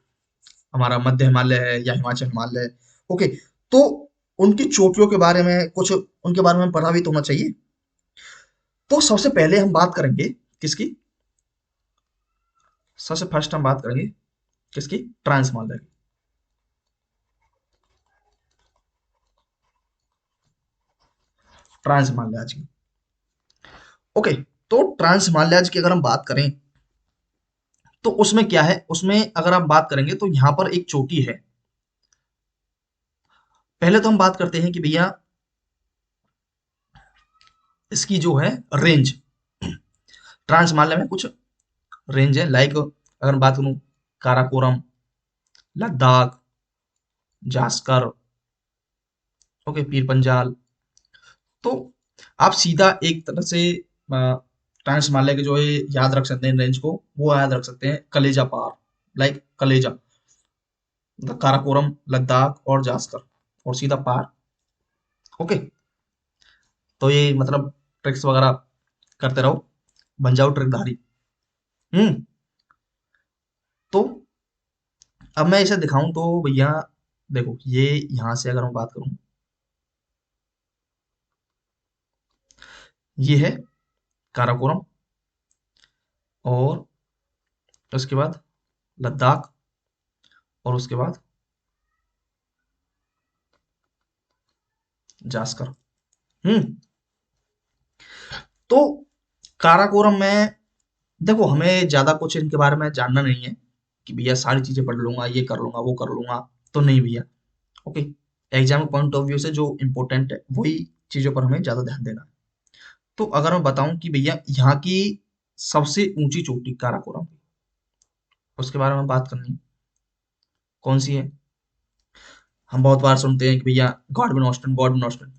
हमारा मध्य हिमालय है या हिमाचल हिमालय है। ओके, तो उनकी चोटियों के बारे में कुछ उनके बारे में पता भी तो होना चाहिए। तो सबसे पहले हम बात करेंगे किसकी, सबसे फर्स्ट हम बात करेंगे किसकी, ट्रांस हिमालय की। ट्रांस हिमालय की। ओके, तो ट्रांस हिमालय की अगर हम बात करें तो उसमें क्या है, उसमें अगर आप बात करेंगे तो यहाँ पर एक चोटी है। पहले तो हम बात करते हैं कि भैया इसकी जो है रेंज, ट्रांस हिमालय में कुछ रेंज है, लाइक अगर मैं बात करूं काराकोरम, लद्दाख, जास्कर, ओके, पीर पंजाल। तो आप सीधा एक तरह से ट्रांस हिमालय के जो है याद रख सकते हैं रेंज को, वो याद रख सकते हैं कलेजा पार, लाइक कलेजा, मतलब काराकोरम, लद्दाख और जास्कर, और सीधा पार। ओके, तो ये मतलब ट्रिक्स वगैरह करते रहो, बन जाओ ट्रिकधारी। हम्म। तो अब मैं इसे दिखाऊं तो भैया देखो, ये यहां से अगर मैं बात करूं, ये है काराकोरम, और उसके बाद लद्दाख, और उसके बाद जास्कर। हम्म। तो काराकोरम में देखो, हमें ज्यादा कुछ इनके बारे में जानना नहीं है कि भैया सारी चीजें पढ़ लूंगा, ये कर लूंगा, वो कर लूंगा, तो नहीं भैया। Okay, exam point of view से जो इम्पोर्टेंट है वही चीजों पर हमें ज्यादा ध्यान देना है। तो अगर मैं बताऊं कि भैया यहाँ की सबसे ऊंची चोटी काराकोरम की, उसके बारे में बात करनी है, कौन सी है। हम बहुत बार सुनते हैं कि भैया गॉडविन ऑस्टिन, गॉडविन ऑस्टिन,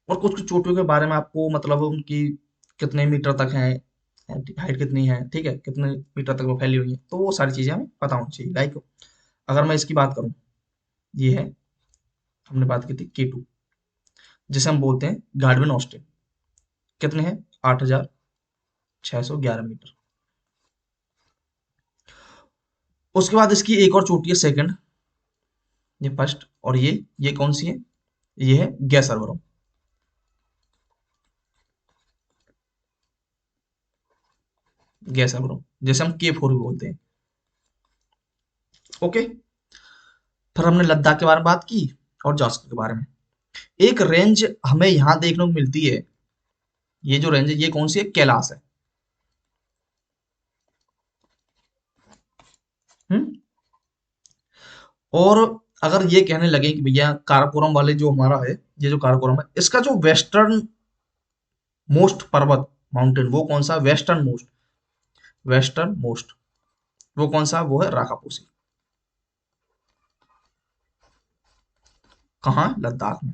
और कुछ कुछ चोटियों के बारे में आपको मतलब उनकी कितने मीटर तक है, हाइट कितनी है, ठीक है, कितने मीटर तक वो फैली हुई है, तो वो सारी चीजें हमें पता होनी चाहिए। लाइक अगर मैं इसकी बात करूं, ये है, हमने बात की थी K2, जिसे हम बोलते हैं गार्डविन ऑस्टिन, कितने हैं, 8611 मीटर। उसके बाद इसकी एक और चोटी है सेकंड, ये फर्स्ट, और ये कौन सी है, ये है गैसरवरम। गैसरवरम जैसे हम K4 भी बोलते हैं। ओके, फिर हमने लद्दाख के बारे में बात की और जास्कर के बारे में। एक रेंज हमें यहाँ देखने को मिलती है, ये जो रेंज है ये कौन सी है, कैलाश है। हम्म। और अगर ये कहने लगे कि भैया काराकोरम वाले जो हमारा है, ये जो काराकोरम है, इसका जो वेस्टर्न मोस्ट पर्वत, माउंटेन, वो कौन सा, वेस्टर्न मोस्ट, वेस्टर्न मोस्ट, वो कौन सा, वो है राकापोसी। कहाँ, लद्दाख में।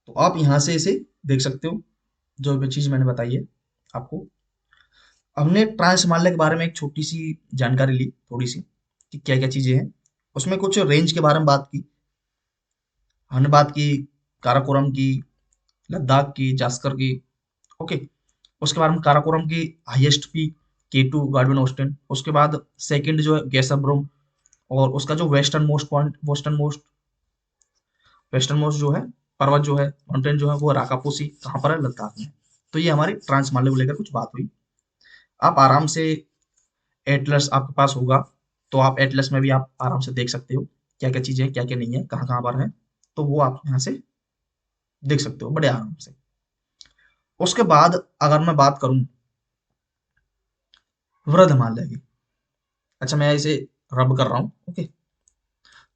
तो आप यहाँ से इसे देख सकते हो, जो भी चीज मैंने बताई है आपको। हमने ट्रांस हिमालय के बारे में एक छोटी सी जानकारी ली, थोड़ी सी, कि क्या क्या चीजें हैं उसमें। कुछ रेंज के बारे में बात की हमने, बात की काराकोरम की, लद्दाख की, जास्कर की। ओके, उसके बाद में काराकोरम की highest peak K2 Godwin Austin, उसके बाद सेकंड जो है गैसरब्रुम, और उसका जो western most point, western most जो है पर्वत जो है, माउंटेन जो है, वो राकापोसी, कहाँ पर है, लद्दाख में। तो ये हमारी ट्रांस हिमालय को लेकर कुछ बात हुई। आप आराम से एटलस आपके पास होगा, तो आप एटलस में भी आप आराम से देख सकते हो क्या क्या चीजें हैं, क्या क्या नहीं है, कहाँ कहाँ पर है, तो वो आप यहाँ से देख सकते हो बड़े आराम से। उसके बाद अगर मैं बात करूं वृद्ध हिमालय की, अच्छा मैं इसे रब कर रहा हूँ, ओके,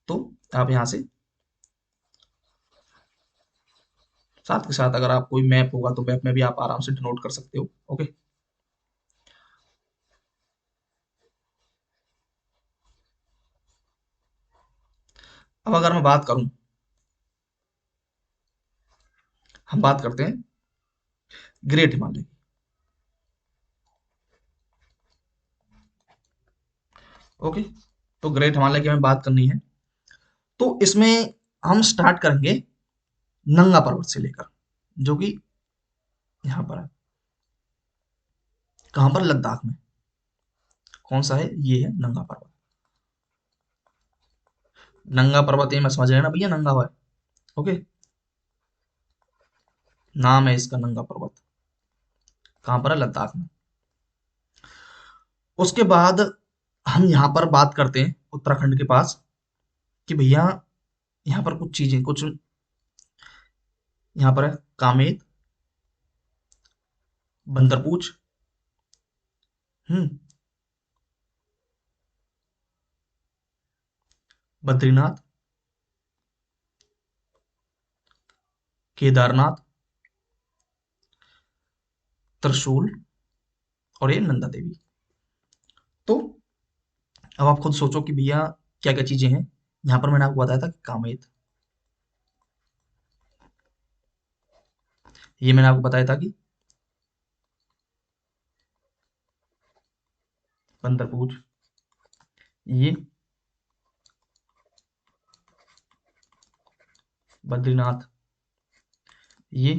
तो आप यहाँ से साथ के साथ अगर आप कोई मैप होगा तो मैप में भी आप आराम से डिनोट कर सकते हो। ओके, अब अगर मैं बात करूं, हम बात करते हैं ग्रेट हिमालय की। ओके, तो ग्रेट हिमालय की हमें बात करनी है, तो इसमें हम स्टार्ट करेंगे नंगा पर्वत से लेकर, जो कि यहाँ पर है। कहाँ पर? लद्दाख में। कौन सा है? ये है नंगा पर्वत। नंगा पर्वत ये मैं समझ रहे हैं ना भैया, नंगा हुआ है। ओके, नाम है इसका नंगा पर्वत। कहाँ पर है? लद्दाख में। उसके बाद हम यहाँ पर बात करते हैं उत्तराखंड के पास, कि भैया यहाँ पर कुछ चीजें, कुछ यहाँ पर है कामेत, बंदरपूछ, हम्म, बद्रीनाथ, केदारनाथ, त्रिशूल, और ये नंदा देवी। तो अब आप खुद सोचो कि भैया क्या क्या चीजें हैं। यहाँ पर मैंने आपको बताया था कि कामेत, ये मैंने आपको बताया था कि बंदरपूछ, ये बद्रीनाथ, ये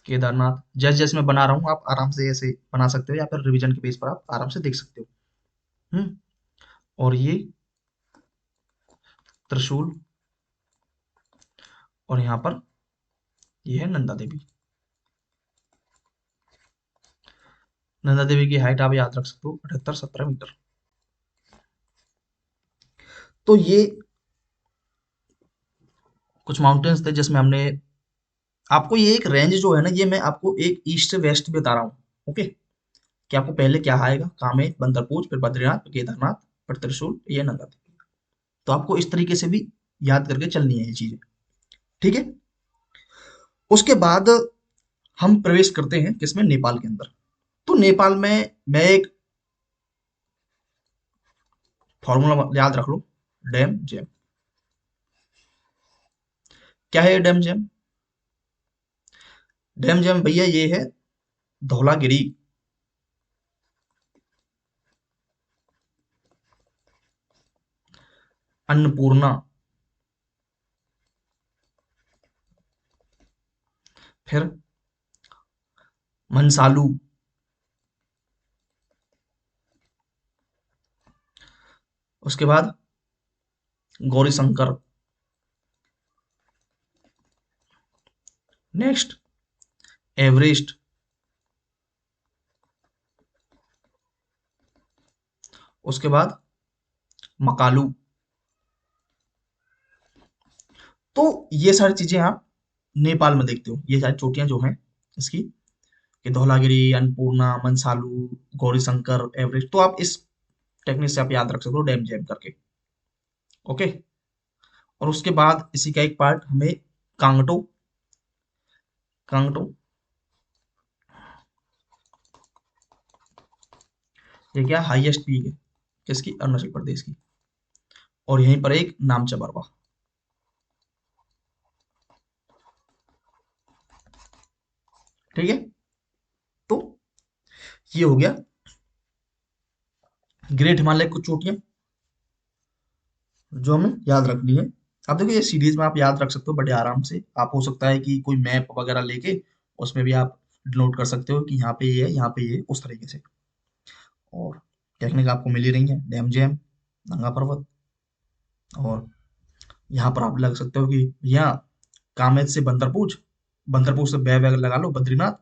केदारनाथ। जैसे जैसे मैं बना रहा हूँ आप आराम से ऐसे बना सकते हो, या फिर रिवीजन के बेस पर आप आराम से देख सकते हो। हम्म, और ये त्रिशूल, और यहाँ पर ये है नंदा देवी। नंदा देवी की हाइट आप याद रख सकते हो 78-17 मीटर। तो ये कुछ माउंटेन्स थे जिसमें हमने आपको, ये एक रेंज जो है ना, ये मैं आपको एक ईस्ट से वेस्ट बता रहा हूँ। ओके, कि आपको पहले क्या आएगा, कामेत, बंदरपूछ, फिर बद्रीनाथ, फिर केदारनाथ, फिर त्रिशूल, ये नंदा देवी। तो आपको इस तरीके से भी याद करके चलनी है ये चीजें। ठीक है। उसके बाद हम प्रवेश करते हैं किसमें? नेपाल के अंदर। तो नेपाल में मैं एक फॉर्मूला याद रख लो, डैम जैम। क्या है ये डैम जैम? डैम जैम भैया ये है धौलागिरी, अन्नपूर्णा, फिर मनसालू, उसके बाद गौरी शंकर, नेक्स्ट एवरेस्ट, उसके बाद मकालू। तो ये सारी चीजें आप नेपाल में देखते हो, ये सारी चोटियां जो हैं इसकी, कि धौलागिरी, अन्नपूर्णा, मनसालू, गौरीशंकर, एवरेस्ट। तो आप इस टेक्निक से आप याद रख सकते हो डैम जैम करके। ओके। और उसके बाद इसी का एक पार्ट हमें कांगटो, कांगटो, ये क्या हाईएस्ट पीक है किसकी? अरुणाचल प्रदेश की। और यहीं पर एक नामचा बरवा। ठीक है। तो ये हो गया ग्रेट हिमालय कुछ चोटियां जो हमें याद रखनी है। अब देखो ये सीरीज में आप याद रख सकते हो बड़े आराम से। आप हो सकता है कि कोई मैप वगैरह लेके उसमें भी आप नोट कर सकते हो कि यहाँ पे ये है, यहाँ पे ये है, उस तरीके से। और टेक्निक आपको मिल ही रही है, डैम जैम, नंगा पर्वत। और यहाँ पर आप लग सकते हो कि यहाँ कामेत से बंदरपूछ, बंदरपूछ से बैग वैग लगा लो बद्रीनाथ,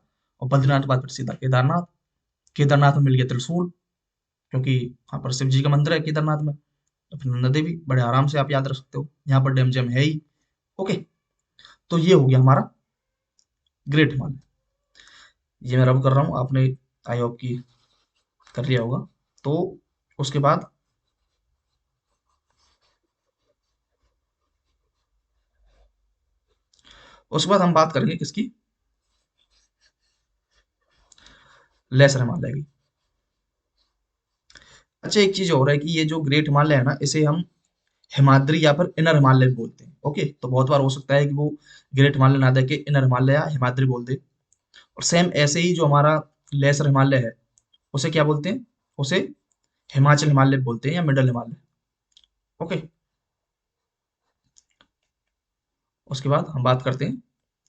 और बद्रीनाथ के बाद फिर सीधा केदारनाथ। केदारनाथ में मिल गया त्रिशूल, क्योंकि वहाँ पर शिव जी का मंदिर है केदारनाथ में। तो फिर नंदा देवी बड़े आराम से आप याद रख सकते हो, यहाँ पर डैम जैम है ही। ओके। तो ये हो गया हमारा ग्रेट हिमालय। ये मैं रब कर रहा हूँ, आपने आई होप की कर लिया होगा। तो उसके बाद, उसके बाद हम बात करेंगे किसकी? लेसर हिमालय की। अच्छा, एक चीज और है कि ये जो ग्रेट हिमालय है ना, इसे हम हिमाद्री या फिर इनर हिमालय भी बोलते हैं। ओके, तो बहुत बार हो सकता है कि वो ग्रेट हिमालय ना दे के इनर हिमालय या हिमाद्री बोल दे। और सेम ऐसे ही जो हमारा लेसर हिमालय है, उसे क्या बोलते हैं? उसे हिमाचल हिमालय बोलते हैं या मिडल हिमालय। ओके। उसके बाद हम बात करते हैं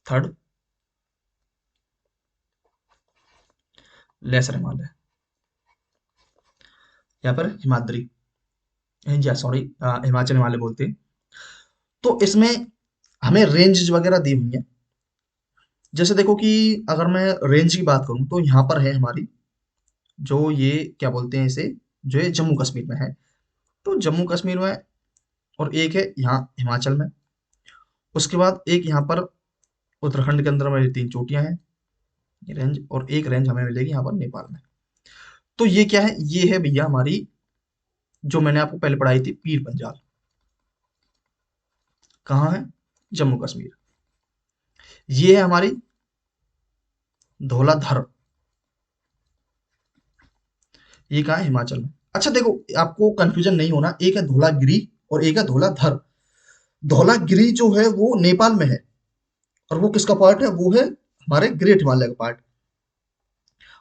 थर्ड, लेसर हिमालय, यहाँ पर हिमाद्री, या सॉरी हिमाचल हिमालय बोलते हैं। तो इसमें हमें रेंज वगैरह दी हुई है। जैसे देखो कि अगर मैं रेंज की बात करूं तो यहाँ पर है हमारी, जो ये क्या बोलते हैं इसे, जो ये जम्मू कश्मीर में है। तो जम्मू कश्मीर में, और एक है यहाँ हिमाचल में। उसके बाद एक यहाँ पर उत्तराखंड के अंदर हमारी 3 चोटियाँ हैं, ये रेंज, और एक रेंज हमें मिलेगी यहाँ पर नेपाल में। तो ये क्या है, ये है भैया हमारी, जो मैंने आपको पहले पढ़ाई थी, पीर पंजाल। कहाँ है? जम्मू कश्मीर। ये है हमारी धौलाधर, ये कहाँ है? हिमाचल में। अच्छा देखो, आपको कंफ्यूजन नहीं होना, एक है धौलागिरी और एक है धौलाधर। धौलागिरी जो है वो नेपाल में है, और वो किसका पार्ट है? वो है हमारे ग्रेट हिमालय का पार्ट।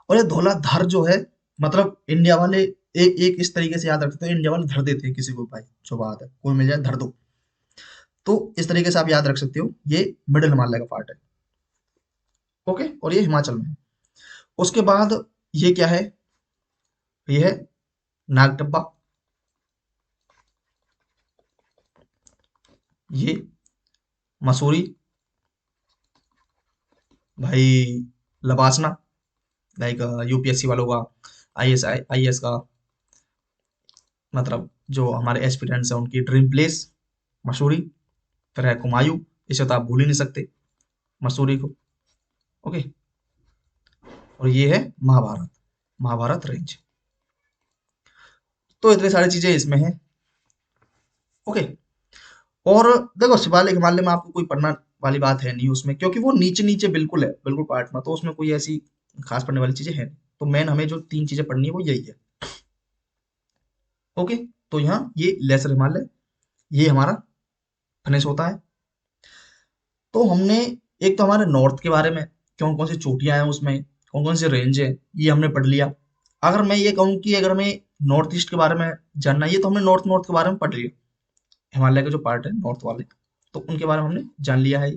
और ये धौलाधर जो है, मतलब इंडिया वाले एक एक इस तरीके से याद रखते हैं, इंडिया वाले धर देते हैं किसी को, भाई जो बात है कोई मिल जाए धर दो। तो इस तरीके से आप याद रख सकते हो, ये मिडिल हिमालय का पार्ट है। ओके, और ये हिमाचल में है। उसके बाद ये क्या है? ये है नागटब्बा, ये मसूरी, भाई लबासना, लाइक यूपीएससी वालों का, आईएएस का, मतलब जो हमारे एस्पिरेंट्स हैं उनकी ड्रीम प्लेस मसूरी। फिर है कुमायूं, इसे तो आप भूल ही नहीं सकते, मसूरी को। ओके। और ये है महाभारत, महाभारत रेंज। तो इतनी सारी चीजें इसमें हैं। ओके। और देखो, शिवालिक हिमालय में आपको कोई पढ़ना वाली बात है नहीं उसमें, क्योंकि वो नीचे नीचे बिल्कुल है, बिल्कुल पार्ट में, तो उसमें कोई ऐसी खास पढ़ने वाली चीजें है नहीं। तो मेन हमें जो 3 चीजें पढ़नी है वो यही है। ओके। तो यहाँ ये लेसर हिमालय, ये हमारा फिनिश होता है। तो हमने एक तो हमारे नॉर्थ के बारे में, कौन कौन सी चोटियां हैं उसमें, कौन कौन से रेंज है, ये हमने पढ़ लिया। अगर मैं ये कहूँ कि अगर हमें नॉर्थ ईस्ट के बारे में जानना है, ये तो हमने नॉर्थ नॉर्थ के बारे में पढ़ लिया, हिमालय के जो पार्ट है नॉर्थ वाले, तो उनके बारे में हमने जान लिया है।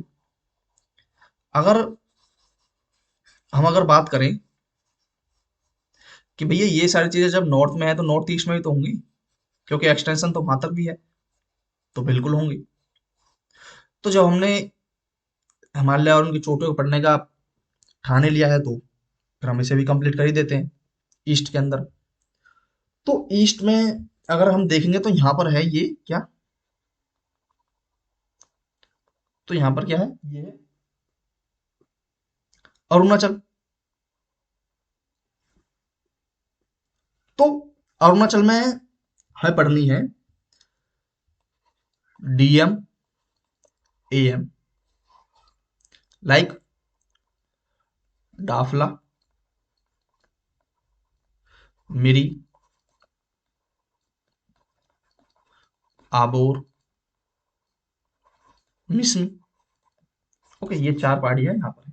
अगर हम अगर बात करें कि भैया ये सारी चीजें जब नॉर्थ में है तो नॉर्थ ईस्ट में भी तो होंगी, क्योंकि एक्सटेंशन तो वहां तक भी है, तो बिल्कुल होंगी। तो जब हमने हिमालय और उनकी चोटियों को पढ़ने का ठाने लिया है, तो फिर हम इसे भी कंप्लीट कर ही देते हैं ईस्ट के अंदर। तो ईस्ट में अगर हम देखेंगे तो यहाँ पर है ये क्या, तो यहाँ पर क्या है, ये है अरुणाचल। तो अरुणाचल में हमें पढ़नी है डीएम एएम, लाइक डाफला, मिरी, आबोर, मिस्मी। ओके, ये 4 पहाड़ी है यहाँ पर।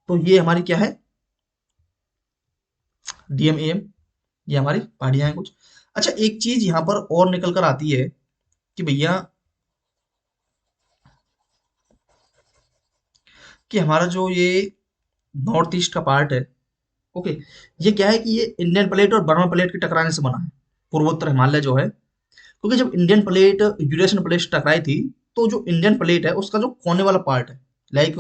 तो ये हमारी क्या है, डीएम एएम, ये हमारी पहाड़ियां हैं कुछ। अच्छा, एक चीज यहाँ पर और निकल कर आती है कि भैया, कि हमारा जो ये नॉर्थ ईस्ट का पार्ट है, ओके, ये क्या है कि ये इंडियन प्लेट और बर्मा प्लेट के टकराने से बना है, पूर्वोत्तर हिमालय जो है। क्योंकि जब इंडियन प्लेट यूरेशियन प्लेट से टकराई थी, तो जो इंडियन प्लेट है उसका जो कोने वाला पार्ट है, लाइक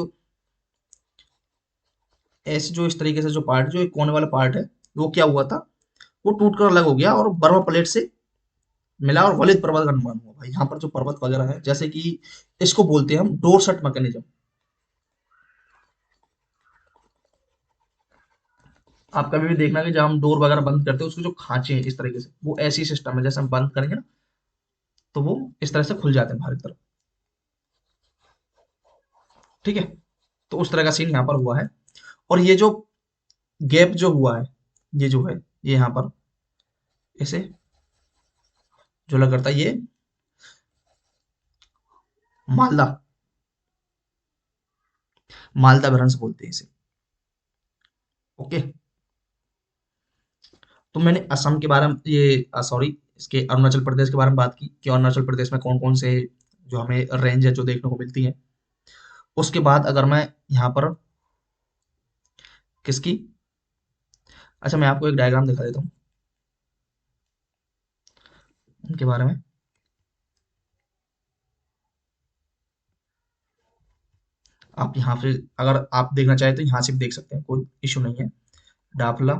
ऐसे जो इस तरीके से जो पार्ट, जो एक कोने वाला पार्ट है, वो क्या हुआ था, वो टूट कर अलग हो गया और बर्मा प्लेट से मिला, और वलित पर्वत का निर्माण हुआ। भाई यहाँ पर जो पर्वत वगैरह है, जैसे कि इसको बोलते हैं हम डोरसेट मैकेनिज्म। आप कभी भी देखना कि जब हम डोर वगैरह बंद करते हैं, उसके जो खांचे हैं इस तरीके से, वो ऐसी सिस्टम है, जैसे हम बंद करेंगे ना, तो वो इस तरह से खुल जाते हैं बाहर की तरफ। ठीक है। तो उस तरह का सीन यहाँ पर हुआ है। और ये जो गैप जो हुआ है, ये जो है, ये यहाँ पर ऐसे जो लग करता है, ये मालदा, मालदा भ्रंश बोलते हैं इसे। ओके। तो मैंने असम के बारे में ये सॉरी इसके अरुणाचल प्रदेश के बारे में बात की कि अरुणाचल प्रदेश में कौन कौन से जो हमें रेंज है जो देखने को मिलती है। उसके बाद अगर मैं यहाँ पर किसकी, अच्छा मैं आपको एक डायग्राम दिखा देता हूँ उनके बारे में। आप यहाँ से अगर आप देखना चाहें तो यहाँ से भी देख सकते हैं, कोई इशू नहीं है। डाफला,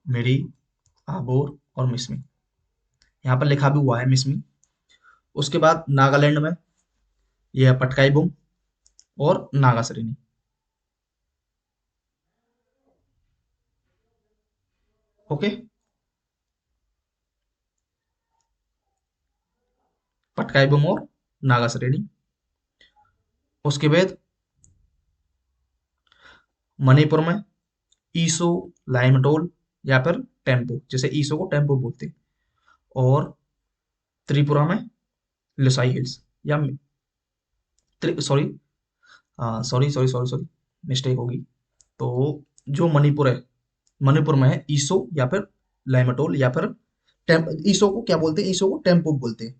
मिरी, आबोर और मिसमी, यहाँ पर लिखा भी हुआ है मिसमी। उसके बाद नागालैंड में ये है पटकाई बुम और नागासरिनी। ओके, पटकाई बुम और नागासरिनी। उसके बाद मणिपुर में ईसो, लाइमटोल या फिर टेम्पो, जैसे ईसो को टेम्पो बोलते हैं। और त्रिपुरा में लिसाई हिल्स या sorry sorry sorry sorry sorry mistake होगी। तो जो मणिपुर है, मणिपुर में है ईसो या फिर लाइमटोल या फिर ईसो को क्या बोलते हैं, ईसो को टेम्पो बोलते हैं।